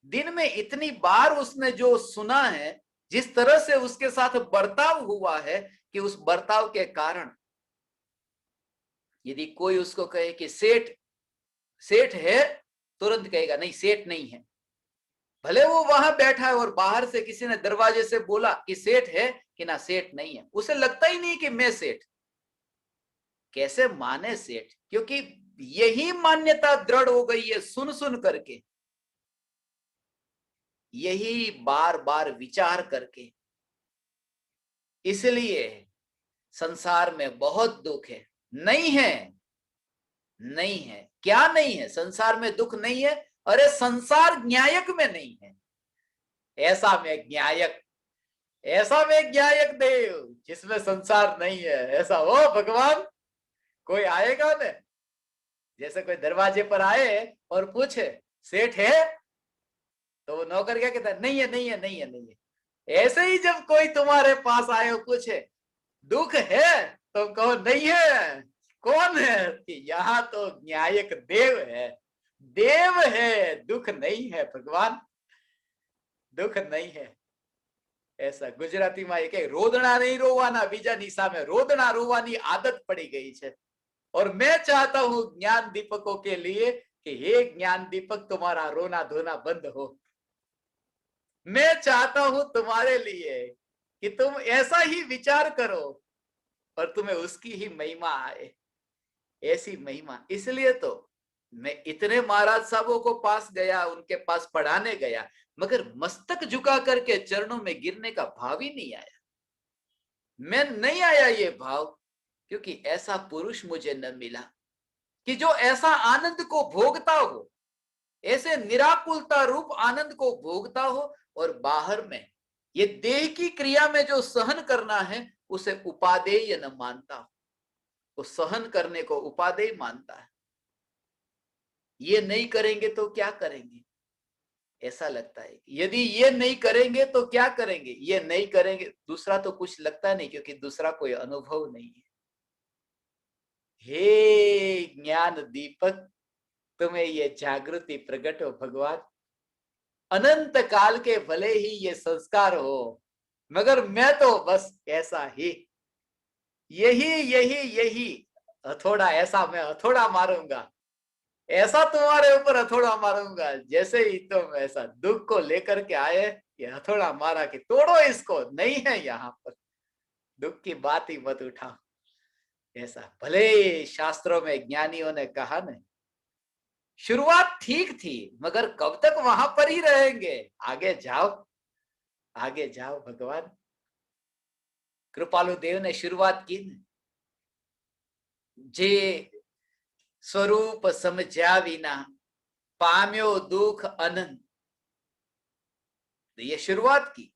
दिन में इतनी बार उसने जो सुना है, जिस तरह से उसके साथ बर्ताव हुआ है, कि उस बर्ताव के कारण यदि कोई उसको कहे कि सेठ सेठ है, तुरंत कहेगा नहीं सेठ नहीं है। भले वो वहां बैठा है और बाहर से किसी ने दरवाजे से बोला कि सेठ है कि ना सेठ नहीं है, उसे लगता ही नहीं कि मैं सेठ। कैसे माने सेठ? क्योंकि यही मान्यता दृढ़ हो गई है सुन सुन करके, यही बार बार विचार करके। इसलिए संसार में बहुत दुख है। नहीं है, नहीं है। क्या नहीं है? संसार में दुख नहीं है? अरे संसार न्यायक में नहीं है। ऐसा में न्यायक, ऐसा में न्यायक देव जिसमें संसार नहीं है, ऐसा हो भगवान। कोई आएगा न, जैसे कोई दरवाजे पर आए और पूछे सेठ है, तो वो नौकर क्या कहता है? नहीं है नहीं है नहीं है नहीं है। ऐसे ही जब कोई तुम्हारे पास आए और पूछे दुख है, तो कहो नहीं है। कौन है? कि यहाँ तो न्यायक देव है, देव है, दुख नहीं है भगवान, दुख नहीं है। ऐसा गुजराती में एक रोदना नहीं रोवाना बीजानी सामे रोदना रोवानी आदत पड़ी गई है। और मैं चाहता हूं ज्ञान दीपकों के लिए कि हे ज्ञान दीपक, तुम्हारा रोना धोना बंद हो। मैं चाहता हूं तुम्हारे लिए कि तुम ऐसा ही विचार करो और तुम्हें उसकी ही महिमा आए, ऐसी महिमा। इसलिए तो मैं इतने महाराज साहबों को पास गया, उनके पास पढ़ाने गया, मगर मस्तक झुका करके चरणों में गिरने का भाव ही नहीं आया। मैं नहीं आया ये भाव, क्योंकि ऐसा पुरुष मुझे न मिला कि जो ऐसा आनंद को भोगता हो, ऐसे निराकुलता रूप आनंद को भोगता हो, और बाहर में ये देह की क्रिया में जो सहन करना है उसे उपादेय न मानता हो, वो सहन करने को उपादेय मानता है। ये नहीं करेंगे तो क्या करेंगे, ऐसा लगता है। यदि ये नहीं करेंगे तो क्या करेंगे, ये नहीं करेंगे, दूसरा तो कुछ लगता नहीं, क्योंकि दूसरा कोई अनुभव नहीं है। हे ज्ञान दीपक, तुम्हें ये जागृति प्रकट हो भगवान। अनंत काल के भले ही ये संस्कार हो, मगर मैं तो बस ऐसा ही, यही यही यही हथौड़ा, ऐसा मैं हथौड़ा मारूंगा, ऐसा तुम्हारे ऊपर हथौड़ा मारूंगा, जैसे ही तुम ऐसा दुख को लेकर के आए, ये हथौड़ा मारा कि तोड़ो इसको, नहीं है यहाँ पर, दुख की बात ही मत उठाओ। ऐसा भले शास्त्रों में ज्ञानियों ने कहा न, शुरुआत ठीक थी, मगर कब तक वहां पर ही रहेंगे? आगे जाओ, आगे जाओ भगवान। कृपालु देव ने शुरुआत की न, जे स्वरूप समझा विना पाम्यो दुख अनंत। ये शुरुआत की,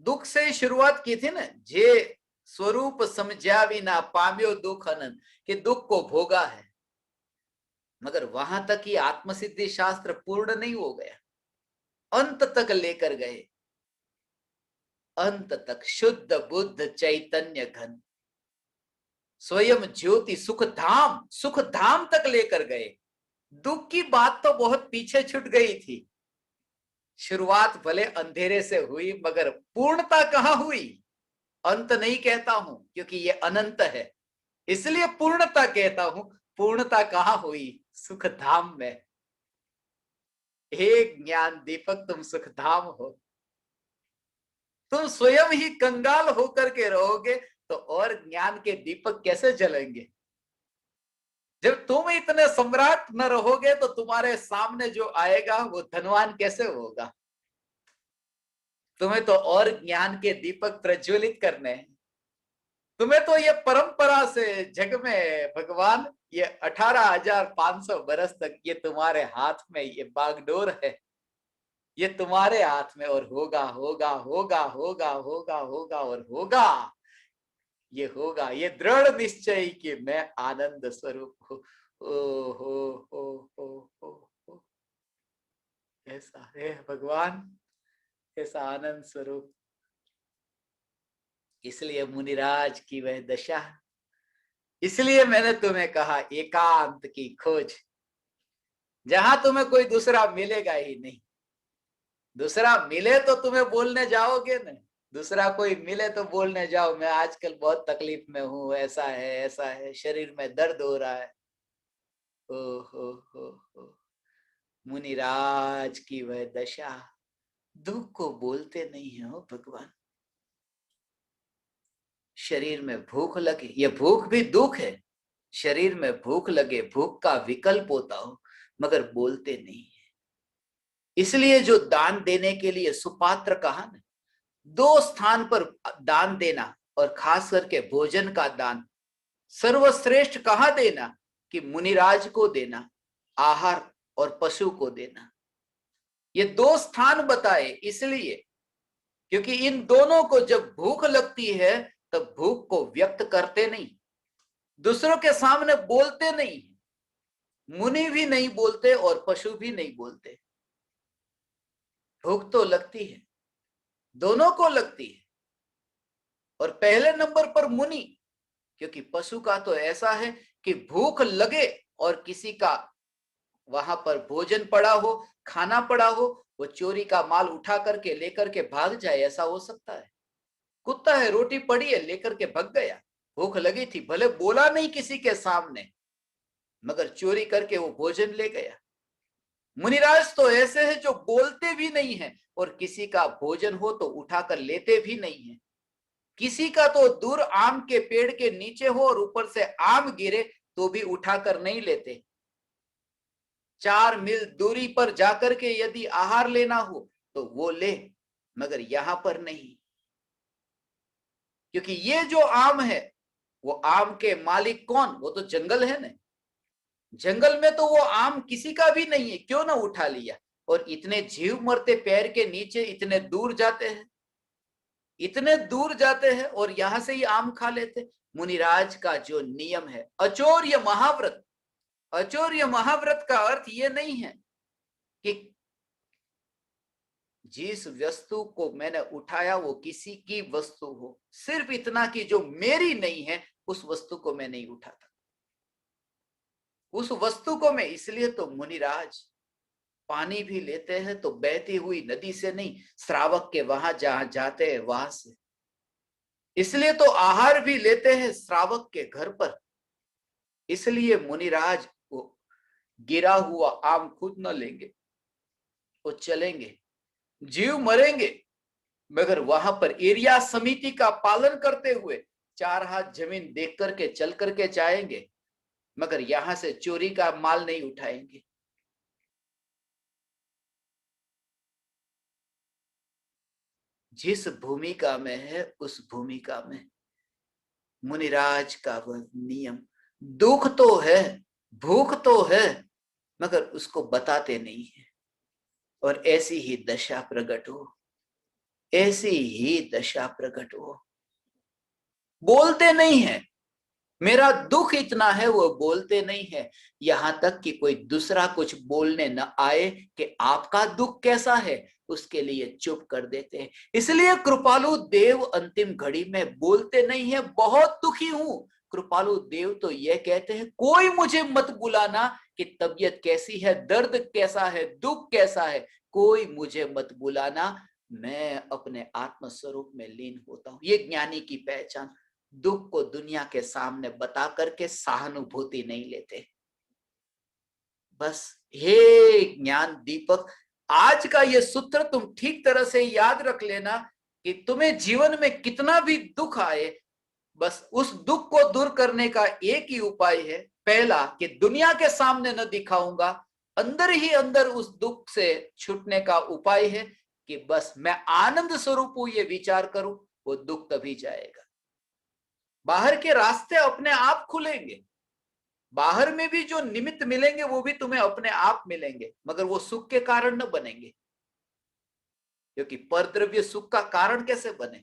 दुख से शुरुआत की थी ना, जे स्वरूप समझा विना पाम्यो दुख अनंत, कि दुख को भोगा है, मगर वहां तक ही आत्मसिद्धि शास्त्र पूर्ण नहीं हो गया। अंत तक लेकर गए, अंत तक शुद्ध बुद्ध चैतन्य घन स्वयं ज्योति सुख धाम, सुख धाम तक लेकर गए। दुख की बात तो बहुत पीछे छूट गई थी। शुरुआत भले अंधेरे से हुई, मगर पूर्णता कहां हुई? अंत नहीं कहता हूं क्योंकि ये अनंत है, इसलिए पूर्णता कहता हूं। पूर्णता कहाँ हुई? सुख धाम में। हे ज्ञान दीपक, तुम सुख धाम हो। तुम स्वयं ही कंगाल होकर के रहोगे तो और ज्ञान के दीपक कैसे जलेंगे? जब तुम इतने सम्राट न रहोगे तो तुम्हारे सामने जो आएगा वो धनवान कैसे होगा? तुम्हें तो और ज्ञान के दीपक प्रज्वलित करने हैं। तुम्हें तो ये परंपरा से जग में भगवान, ये 18,500 बरस तक ये तुम्हारे हाथ में ये बागडोर है, ये तुम्हारे हाथ में, और होगा होगा होगा होगा होगा होगा और होगा। ये होगा, ये दृढ़ निश्चय कि मैं आनंद स्वरूप हूँ। ओ हो ऐसा है भगवान, ऐसा आनंद स्वरूप। इसलिए मुनिराज की वह दशा, इसलिए मैंने तुम्हें कहा एकांत की खोज, जहां तुम्हें कोई दूसरा मिलेगा ही नहीं। दूसरा मिले तो तुम्हें बोलने जाओगे ना, दूसरा कोई मिले तो बोलने जाओ मैं आजकल बहुत तकलीफ में हूं, ऐसा है, शरीर में दर्द हो रहा है। ओ हो मुनिराज की वह दशा, दुख को बोलते नहीं है हो भगवान। शरीर में भूख लगे, ये भूख भी दुख है। शरीर में भूख लगे, भूख का विकल्प होता हो, मगर बोलते नहीं है। इसलिए जो दान देने के लिए सुपात्र कहा ना, दो स्थान पर दान देना, और खास करके भोजन का दान सर्वश्रेष्ठ कहा देना? कि मुनिराज को देना, आहार और पशु को देना। ये दो स्थान बताए इसलिए क्योंकि इन दोनों को जब भूख लगती है तब भूख को व्यक्त करते नहीं, दूसरों के सामने बोलते नहीं, मुनि भी नहीं बोलते और पशु भी नहीं बोलते। भूख तो लगती है, दोनों को लगती है, और पहले नंबर पर मुनि, क्योंकि पशु का तो ऐसा है कि भूख लगे और किसी का वहां पर भोजन पड़ा हो, खाना पड़ा हो, वो चोरी का माल उठा करके लेकर के भाग जाए, ऐसा हो सकता है? कुत्ता है, रोटी पड़ी है, लेकर के भाग गया। भूख लगी थी, भले बोला नहीं किसी के सामने, मगर चोरी करके वो भोजन ले गया। मुनिराज तो ऐसे हैं जो बोलते भी नहीं है, और किसी का भोजन हो तो उठाकर लेते भी नहीं है। किसी का तो दूर आम के पेड़ के नीचे हो और ऊपर से आम गिरे तो भी उठाकर नहीं लेते। 4 मील दूरी पर जाकर के यदि आहार लेना हो तो वो ले, मगर यहां पर नहीं, क्योंकि ये जो आम है वो आम के मालिक कौन? वो तो जंगल है ना। जंगल में तो वो आम किसी का भी नहीं है, क्यों ना उठा लिया? और इतने जीव मरते पैर के नीचे, इतने दूर जाते हैं, इतने दूर जाते हैं और यहां से ही आम खा लेते। मुनिराज का जो नियम है अचौर्य महाव्रत, अचौर्य महाव्रत का अर्थ ये नहीं है कि जिस वस्तु को मैंने उठाया वो किसी की वस्तु हो, सिर्फ इतना कि जो मेरी नहीं है उस वस्तु को मैं नहीं उठाता, उस वस्तु को मैं। इसलिए तो मुनिराज पानी भी लेते हैं तो बहती हुई नदी से नहीं, श्रावक के वहां जहां जाते हैं वहां से। इसलिए तो आहार भी लेते हैं श्रावक के घर पर। इसलिए मुनिराज को गिरा हुआ आम खुद न लेंगे, वो चलेंगे, जीव मरेंगे, मगर वहां पर एरिया समिति का पालन करते हुए 4 हाथ जमीन देख करके चल करके जाएंगे, मगर यहां से चोरी का माल नहीं उठाएंगे। जिस भूमिका में है उस भूमिका में मुनिराज का वह नियम। दुख तो है, भूख तो है, मगर उसको बताते नहीं है, और ऐसी ही दशा प्रकट हो, ऐसी ही दशा प्रकट हो। बोलते नहीं है, मेरा दुख इतना है, वो बोलते नहीं है। यहां तक कि कोई दूसरा कुछ बोलने न आए कि आपका दुख कैसा है, उसके लिए चुप कर देते हैं। इसलिए कृपालु देव अंतिम घड़ी में बोलते नहीं है बहुत दुखी हूं। कृपालु देव तो यह कहते हैं कोई मुझे मत बुलाना कि तबीयत कैसी है, दर्द कैसा है, दुख कैसा है, कोई मुझे मत बुलाना। मैं अपने आत्म स्वरूप में लीन होता हूं। ये ज्ञानी की पहचान। दुख को दुनिया के सामने बता करके सहानुभूति नहीं लेते। बस हे ज्ञान दीपक, आज का ये सूत्र तुम ठीक तरह से याद रख लेना कि तुम्हें जीवन में कितना भी दुख आए, बस उस दुख को दूर करने का एक ही उपाय है। पहला कि दुनिया के सामने न दिखाऊंगा, अंदर ही अंदर उस दुख से छूटने का उपाय है कि बस मैं आनंद स्वरूप हूं, ये विचार करूं, वो दुख तभी जाएगा। बाहर के रास्ते अपने आप खुलेंगे, बाहर में भी जो निमित्त मिलेंगे वो भी तुम्हें अपने आप मिलेंगे, मगर वो सुख के कारण न बनेंगे, क्योंकि परद्रव्य सुख का कारण कैसे बने?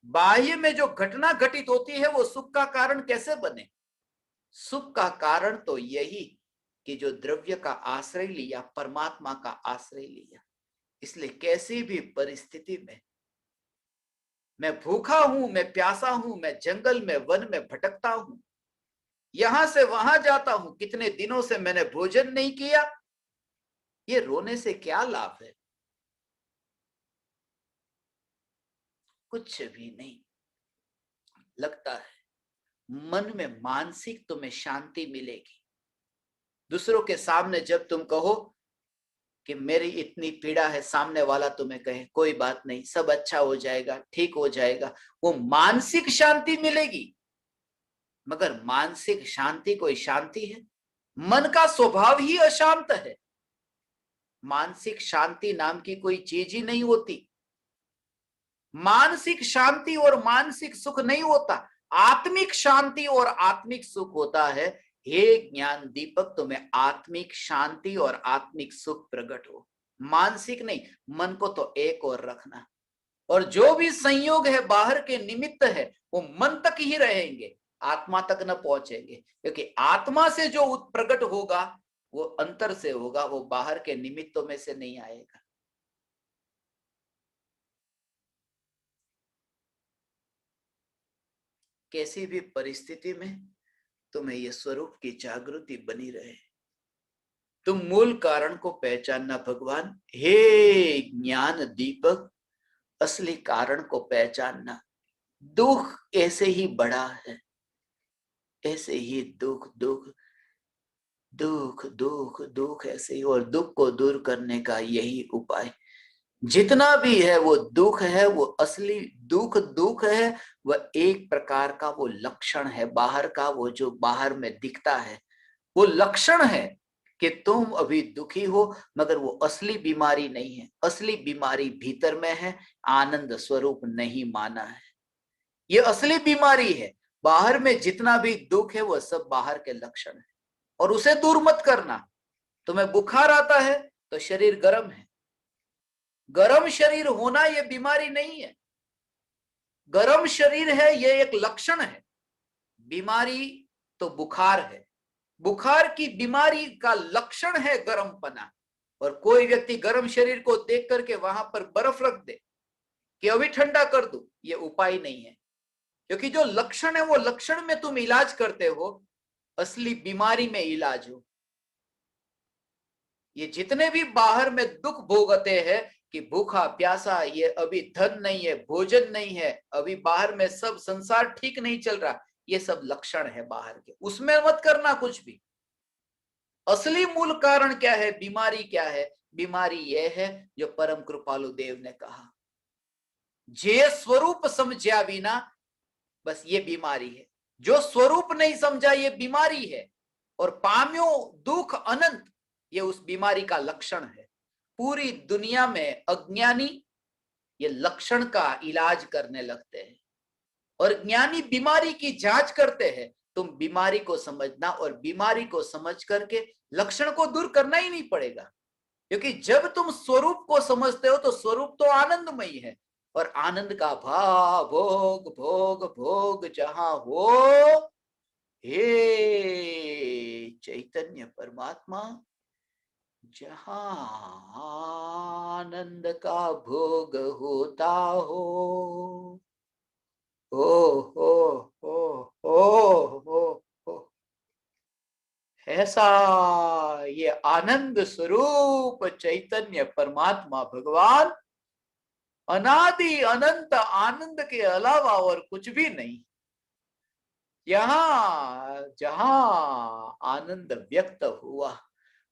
बाह्य में जो घटना घटित होती है वो सुख का कारण कैसे बने? सुख का कारण तो यही कि जो द्रव्य का आश्रय लिया, परमात्मा का आश्रय लिया। इसलिए कैसी भी परिस्थिति में, मैं भूखा हूं, मैं प्यासा हूं, मैं जंगल में वन में भटकता हूं, यहां से वहां जाता हूं, कितने दिनों से मैंने भोजन नहीं किया, ये रोने से क्या लाभ है? कुछ भी नहीं। लगता है मन में मानसिक तुम्हें शांति मिलेगी। दूसरों के सामने जब तुम कहो कि मेरी इतनी पीड़ा है, सामने वाला तुम्हें कहे कोई बात नहीं, सब अच्छा हो जाएगा, ठीक हो जाएगा, वो मानसिक शांति मिलेगी। मगर मानसिक शांति कोई शांति है? मन का स्वभाव ही अशांत है। मानसिक शांति नाम की कोई चीज ही नहीं होती। मानसिक शांति और मानसिक सुख नहीं होता, आत्मिक शांति और आत्मिक सुख होता है। हे ज्ञान दीपक, तुम्हें आत्मिक शांति और आत्मिक सुख प्रकट हो, मानसिक नहीं। मन को तो एक और रखना, और जो भी संयोग है, बाहर के निमित्त है, वो मन तक ही रहेंगे, आत्मा तक न पहुंचेंगे, क्योंकि आत्मा से जो प्रकट होगा वो अंतर से होगा, वो बाहर के निमित्तों में से नहीं आएगा। कैसी भी परिस्थिति में तुम्हें ये स्वरूप की जागृति बनी रहे। तुम मूल कारण को पहचानना भगवान। हे ज्ञान दीपक, असली कारण को पहचानना। दुख ऐसे ही बड़ा है, ऐसे ही दुख दुख दुख दुख दुख ऐसे ही, और दुख को दूर करने का यही उपाय। जितना भी है वो दुख है, वो असली दुख दुख है, वह एक प्रकार का वो लक्षण है बाहर का, वो जो बाहर में दिखता है वो लक्षण है कि तुम अभी दुखी हो, मगर वो असली बीमारी नहीं है। असली बीमारी भीतर में है, आनंद स्वरूप नहीं माना है, ये असली बीमारी है। बाहर में जितना भी दुख है वो सब बाहर के लक्षण है, और उसे दूर मत करना। तुम्हें बुखार आता है तो शरीर गर्म है, गर्म शरीर होना ये बीमारी नहीं है, गर्म शरीर है ये एक लक्षण है। बीमारी तो बुखार है, बुखार की बीमारी का लक्षण है गर्मपना। और कोई व्यक्ति गर्म शरीर को देख करके वहां पर बर्फ रख दे कि अभी ठंडा कर दूं, ये उपाय नहीं है, क्योंकि जो लक्षण है वो लक्षण में तुम इलाज करते हो, असली बीमारी में इलाज हो। ये जितने भी बाहर में दुख भोगते हैं कि भूखा प्यासा, ये अभी धन नहीं है, भोजन नहीं है, अभी बाहर में सब संसार ठीक नहीं चल रहा, ये सब लक्षण है बाहर के, उसमें मत करना कुछ भी। असली मूल कारण क्या है, बीमारी क्या है? बीमारी यह है जो परम कृपालु देव ने कहा, जे स्वरूप समझा बिना, बस ये बीमारी है। जो स्वरूप नहीं समझा ये बीमारी है, और पाम्यो दुख अनंत, ये उस बीमारी का लक्षण है। पूरी दुनिया में अज्ञानी ये लक्षण का इलाज करने लगते हैं, और ज्ञानी बीमारी की जांच करते हैं। तुम बीमारी को समझना, और बीमारी को समझ करके लक्षण को दूर करना ही नहीं पड़ेगा, क्योंकि जब तुम स्वरूप को समझते हो तो स्वरूप तो आनंदमयी है, और आनंद का भाव भोग भोग भोग जहां हो, हे चैतन्य परमात्मा, जहां आनंद का भोग होता हो, हो हो हो हो, ऐसा ये आनंद स्वरूप चैतन्य परमात्मा भगवान अनादि अनंत आनंद के अलावा और कुछ भी नहीं। यहाँ जहां आनंद व्यक्त हुआ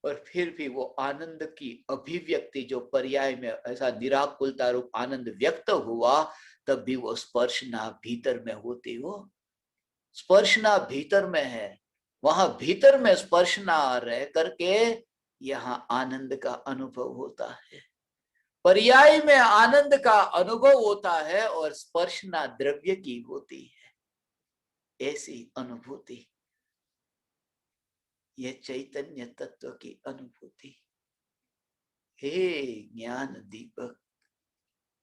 और फिर भी वो आनंद की अभिव्यक्ति जो पर्याय में ऐसा निराकुलता रूप आनंद व्यक्त हुआ, तब भी वो स्पर्शना भीतर में होती, वो स्पर्शना भीतर में है। वहां भीतर में स्पर्शना रह करके यहाँ आनंद का अनुभव होता है, पर्याय में आनंद का अनुभव होता है और स्पर्शना द्रव्य की होती है। ऐसी अनुभूति, ये चैतन्य तत्व की अनुभूति। हे ज्ञान दीपक,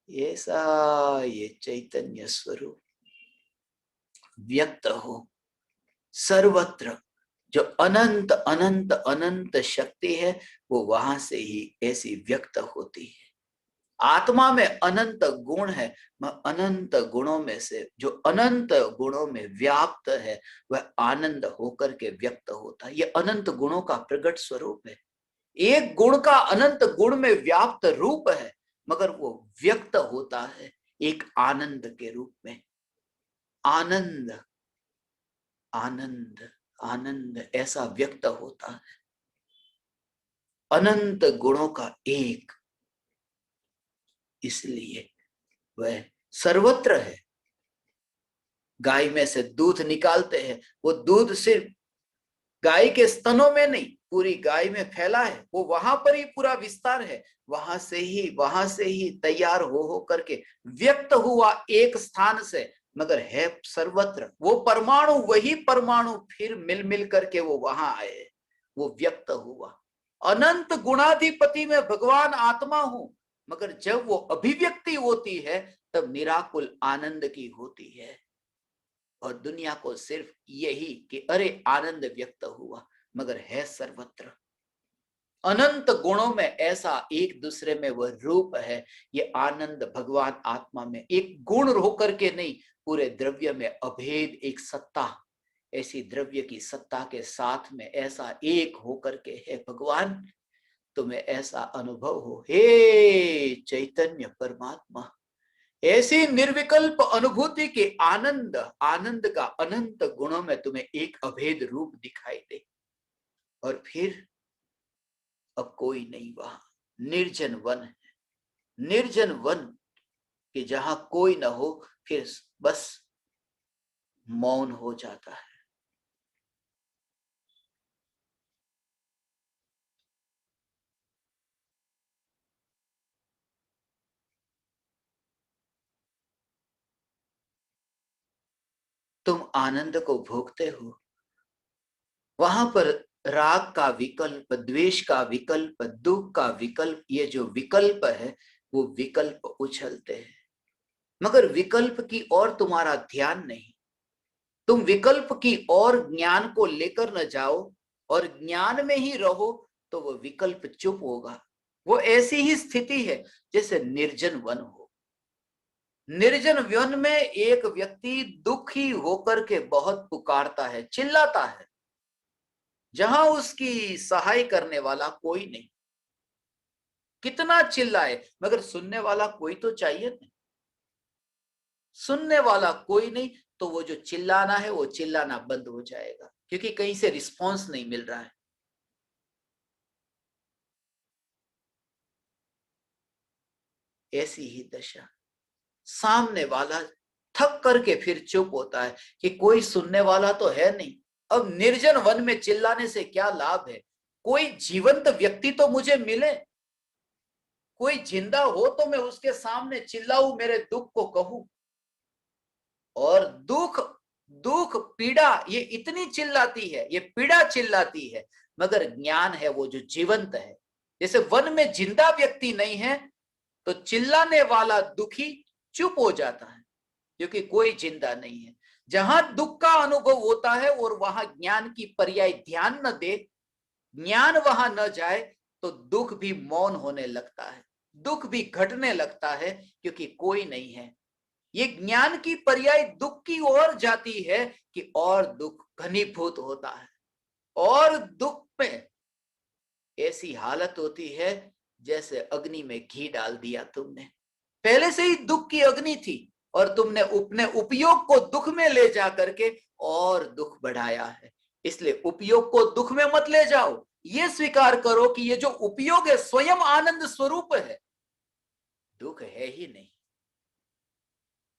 ऐसा ये चैतन्य स्वरूप व्यक्त हो सर्वत्र। जो अनंत अनंत अनंत शक्ति है वो वहां से ही ऐसी व्यक्त होती है। आत्मा में अनंत गुण है, अनंत गुणों में से जो अनंत गुणों में व्याप्त है वह आनंद होकर के व्यक्त होता है। ये अनंत गुणों का प्रकट स्वरूप है। एक गुण का अनंत गुण में व्याप्त रूप है, मगर वो व्यक्त होता है एक आनंद के रूप में। आनंद आनंद आनंद ऐसा व्यक्त होता है, अनंत गुणों का एक, इसलिए वह सर्वत्र है। गाय में से दूध निकालते हैं, वो दूध सिर्फ गाय के स्तनों में नहीं, पूरी गाय में फैला है, वो वहां पर ही पूरा विस्तार है। वहां से ही तैयार हो करके व्यक्त हुआ एक स्थान से, मगर है सर्वत्र। वो परमाणु, वही परमाणु फिर मिल मिल करके वो वहां आए, वो व्यक्त हुआ। अनंत गुणाधिपति में भगवान आत्मा हूं, मगर जब वो अभिव्यक्ति होती है तब निराकुल आनंद की होती है। और दुनिया को सिर्फ यही कि अरे आनंद व्यक्त हुआ, मगर है सर्वत्र। अनंत गुणों में ऐसा एक दूसरे में वह रूप है। ये आनंद भगवान आत्मा में एक गुण होकर के नहीं, पूरे द्रव्य में अभेद एक सत्ता, ऐसी द्रव्य की सत्ता के साथ में ऐसा एक होकर के है भगवान। तुम्हें ऐसा अनुभव हो, हे चैतन्य परमात्मा, ऐसी निर्विकल्प अनुभूति के आनंद, आनंद का अनंत गुणों में तुम्हें एक अभेद रूप दिखाई दे। और फिर अब कोई नहीं, वहां निर्जन वन है, निर्जन वन कि जहां कोई ना हो, फिर बस मौन हो जाता है। तुम आनंद को भोगते हो, वहां पर राग का विकल्प, द्वेष का विकल्प, दुख का विकल्प, ये जो विकल्प है वो विकल्प उछलते हैं, मगर विकल्प की ओर तुम्हारा ध्यान नहीं। तुम विकल्प की ओर ज्ञान को लेकर न जाओ और ज्ञान में ही रहो, तो वो विकल्प चुप होगा। वो ऐसी ही स्थिति है जैसे निर्जन वन हो। निर्जन वन में एक व्यक्ति दुखी होकर के बहुत पुकारता है, चिल्लाता है, जहां उसकी सहाय करने वाला कोई नहीं। कितना चिल्लाए, मगर सुनने वाला कोई तो चाहिए नहीं। सुनने वाला कोई नहीं, तो वो जो चिल्लाना है वो चिल्लाना बंद हो जाएगा, क्योंकि कहीं से रिस्पॉन्स नहीं मिल रहा है। ऐसी ही दशा, सामने वाला थक करके फिर चुप होता है कि कोई सुनने वाला तो है नहीं। अब निर्जन वन में चिल्लाने से क्या लाभ है? कोई जीवंत व्यक्ति तो मुझे मिले, कोई जिंदा हो तो मैं उसके सामने चिल्लाऊं, मेरे दुख को कहूं। और दुख, दुख पीड़ा ये इतनी चिल्लाती है, ये पीड़ा चिल्लाती है, मगर ज्ञान है वो जो जीवंत है। जैसे वन में जिंदा व्यक्ति नहीं है तो चिल्लाने वाला दुखी चुप हो जाता है, क्योंकि कोई जिंदा नहीं है। जहां दुख का अनुभव होता है और वहां ज्ञान की पर्याय ध्यान न दे, ज्ञान वहां न जाए, तो दुख भी मौन होने लगता है, दुख भी घटने लगता है, क्योंकि कोई नहीं है। ये ज्ञान की पर्याय दुख की ओर जाती है कि और दुख घनीभूत होता है, और दुख में ऐसी हालत होती है जैसे अग्नि में घी डाल दिया तुमने, पहले से ही दुख की अग्नि थी और तुमने अपने उपयोग को दुख में ले जा करके और दुख बढ़ाया है। इसलिए उपयोग को दुख में मत ले जाओ, ये स्वीकार करो कि ये जो उपयोग है स्वयं आनंद स्वरूप है, दुख है ही नहीं।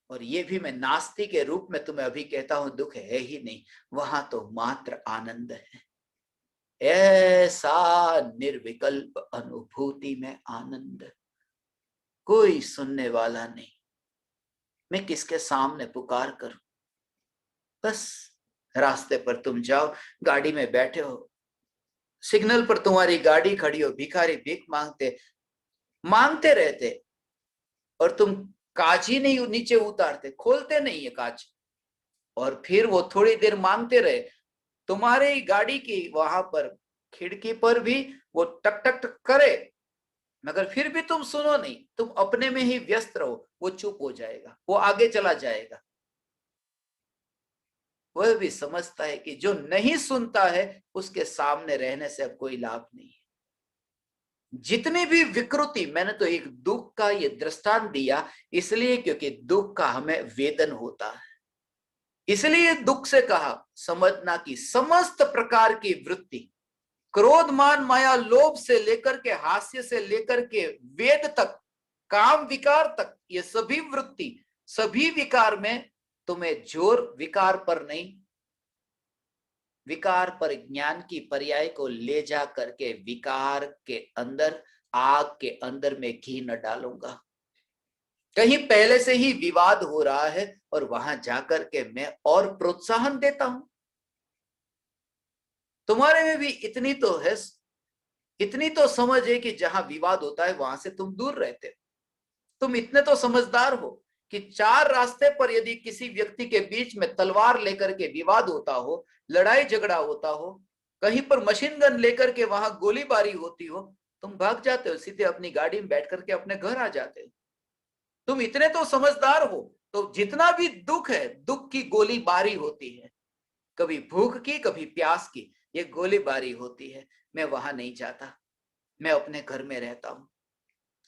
और ये भी मैं नास्ती के रूप में तुम्हें अभी कहता हूं, दुख है ही नहीं, वहां तो मात्र आनंद है। ऐसा निर्विकल्प अनुभूति में आनंद, कोई सुनने वाला नहीं, मैं किसके सामने पुकार करूं। बस रास्ते पर तुम जाओ, गाड़ी में बैठे हो, सिग्नल पर तुम्हारी गाड़ी खड़ी हो, भिखारी भीख मांगते मांगते रहते और तुम कांच ही नहीं नीचे उतारते, खोलते नहीं है कांच, और फिर वो थोड़ी देर मांगते रहे, तुम्हारी गाड़ी की वहां पर खिड़की पर भी वो टक टक टक करे, मगर फिर भी तुम सुनो नहीं, तुम अपने में ही व्यस्त रहो, वो चुप हो जाएगा, वो आगे चला जाएगा। वह भी समझता है कि जो नहीं सुनता है उसके सामने रहने से अब कोई लाभ नहीं है। जितनी भी विकृति, मैंने तो एक दुख का ये दृष्टांत दिया इसलिए क्योंकि दुख का हमें वेदन होता है, इसलिए दुख से कहा समझना कि समस्त प्रकार की वृत्ति, क्रोध मान माया लोभ से लेकर के हास्य से लेकर के वेद तक, काम विकार तक, ये सभी वृत्ति सभी विकार में तुम्हें जोर विकार पर नहीं, विकार पर ज्ञान की पर्याय को ले जा करके विकार के अंदर, आग के अंदर में घी न डालूंगा। कहीं पहले से ही विवाद हो रहा है और वहां जाकर के मैं और प्रोत्साहन देता हूं। तुम्हारे में भी इतनी तो है, इतनी तो समझ है कि जहां विवाद होता है वहां से तुम दूर रहते हो। तुम इतने तो समझदार हो कि चार रास्ते पर यदि किसी व्यक्ति के बीच में तलवार लेकर के विवाद होता हो, लड़ाई झगड़ा होता हो, कहीं पर मशीन गन लेकर के वहां गोलीबारी होती हो, तुम भाग जाते हो, सीधे अपनी गाड़ी में बैठ करके अपने घर आ जाते हो। तुम इतने तो समझदार हो, तो जितना भी दुख है, दुख की गोलीबारी होती है, कभी भूख की कभी प्यास की, ये गोलीबारी होती है। मैं वहां नहीं जाता, मैं अपने घर में रहता हूं,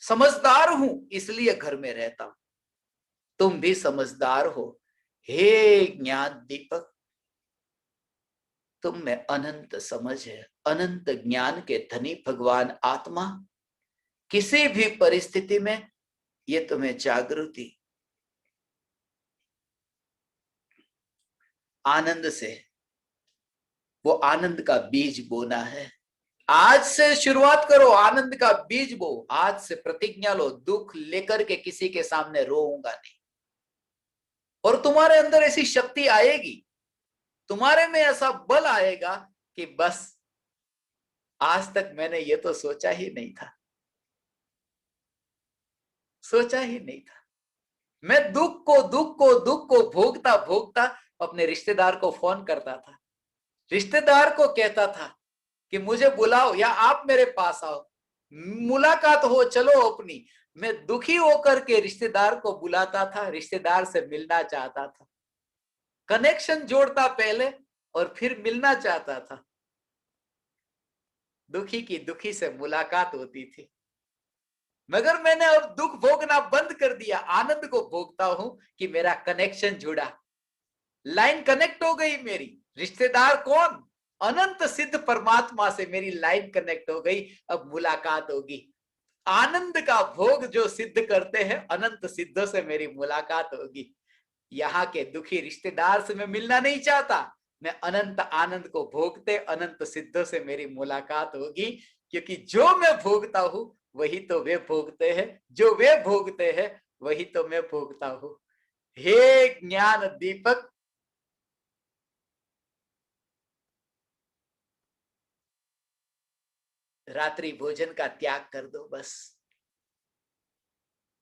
समझदार हूं इसलिए घर में रहता हूं। तुम भी समझदार हो, हे ज्ञान दीपक, तुम में अनंत समझ है, अनंत ज्ञान के धनी भगवान आत्मा, किसी भी परिस्थिति में ये तुम्हें जागृति, आनंद से, वो आनंद का बीज बोना है। आज से शुरुआत करो, आनंद का बीज बो, आज से प्रतिज्ञा लो, दुख लेकर के किसी के सामने रोऊंगा नहीं। और तुम्हारे अंदर ऐसी शक्ति आएगी, तुम्हारे में ऐसा बल आएगा कि बस आज तक मैंने ये तो सोचा ही नहीं था, सोचा ही नहीं था। मैं दुख को भोगता भोगता अपने रिश्तेदार को फोन करता था, रिश्तेदार को कहता था कि मुझे बुलाओ या आप मेरे पास आओ, मुलाकात हो चलो अपनी। मैं दुखी होकर के रिश्तेदार को बुलाता था, रिश्तेदार से मिलना चाहता था, कनेक्शन जोड़ता पहले और फिर मिलना चाहता था। दुखी की दुखी से मुलाकात होती थी, मगर मैंने अब दुख भोगना बंद कर दिया, आनंद को भोगता हूं कि मेरा कनेक्शन जुड़ा, लाइन कनेक्ट हो गई मेरी। रिश्तेदार कौन? अनंत सिद्ध परमात्मा से मेरी लाइन कनेक्ट हो गई, अब मुलाकात होगी। आनंद का भोग जो सिद्ध करते हैं, अनंत सिद्धों से मेरी मुलाकात होगी। यहाँ के दुखी रिश्तेदार से मैं मिलना नहीं चाहता, मैं अनंत आनंद को भोगते अनंत सिद्धों से मेरी मुलाकात होगी, क्योंकि जो मैं भोगता हूं वही तो वे भोगते हैं, जो वे भोगते हैं वही तो मैं भोगता हूं। हे ज्ञान दीपक, रात्रि भोजन का त्याग कर दो, बस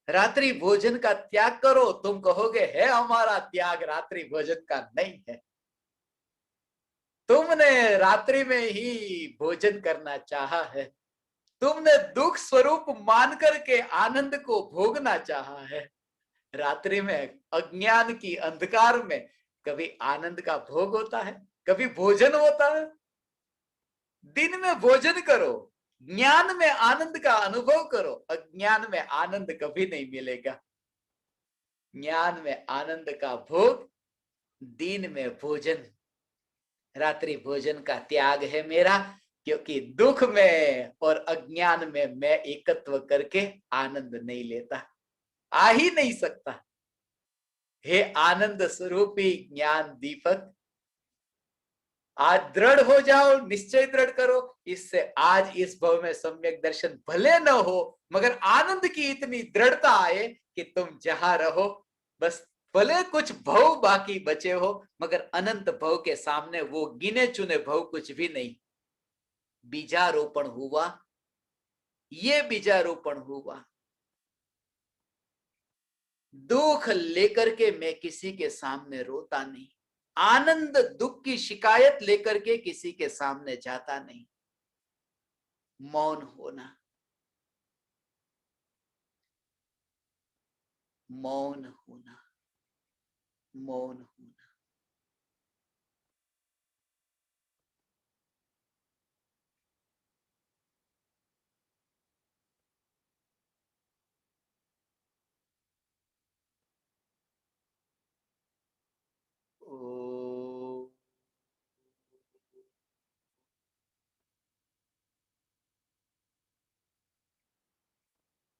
रात्रि भोजन का त्याग करो। तुम कहोगे है हमारा त्याग रात्रि भोजन का नहीं है, तुमने रात्रि में ही भोजन करना चाहा है, तुमने दुख स्वरूप मान करके आनंद को भोगना चाहा है। रात्रि में अज्ञान की अंधकार में कभी आनंद का भोग होता है, कभी भोजन होता है। दिन में भोजन करो, ज्ञान में आनंद का अनुभव करो, अज्ञान में आनंद कभी नहीं मिलेगा। ज्ञान में आनंद का भोग, दिन में भोजन, रात्रि भोजन का त्याग है मेरा, क्योंकि दुख में और अज्ञान में मैं एकत्व करके आनंद नहीं लेता, आ ही नहीं सकता। हे आनंद स्वरूपी ज्ञान दीपक, आज दृढ़ हो जाओ, निश्चय दृढ़ करो, इससे आज इस भव में सम्यक दर्शन भले न हो, मगर आनंद की इतनी दृढ़ता आए कि तुम जहां रहो, बस भले कुछ भव बाकी बचे हो, मगर अनंत भव के सामने वो गिने चुने भव कुछ भी नहीं। बीजारोपण हुआ, ये बीजारोपण हुआ। दुख लेकर के मैं किसी के सामने रोता नहीं, आनंद दुख की शिकायत लेकर के किसी के सामने जाता नहीं। मौन होना, मौन होना, मौन होना। ओ,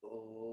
ओ,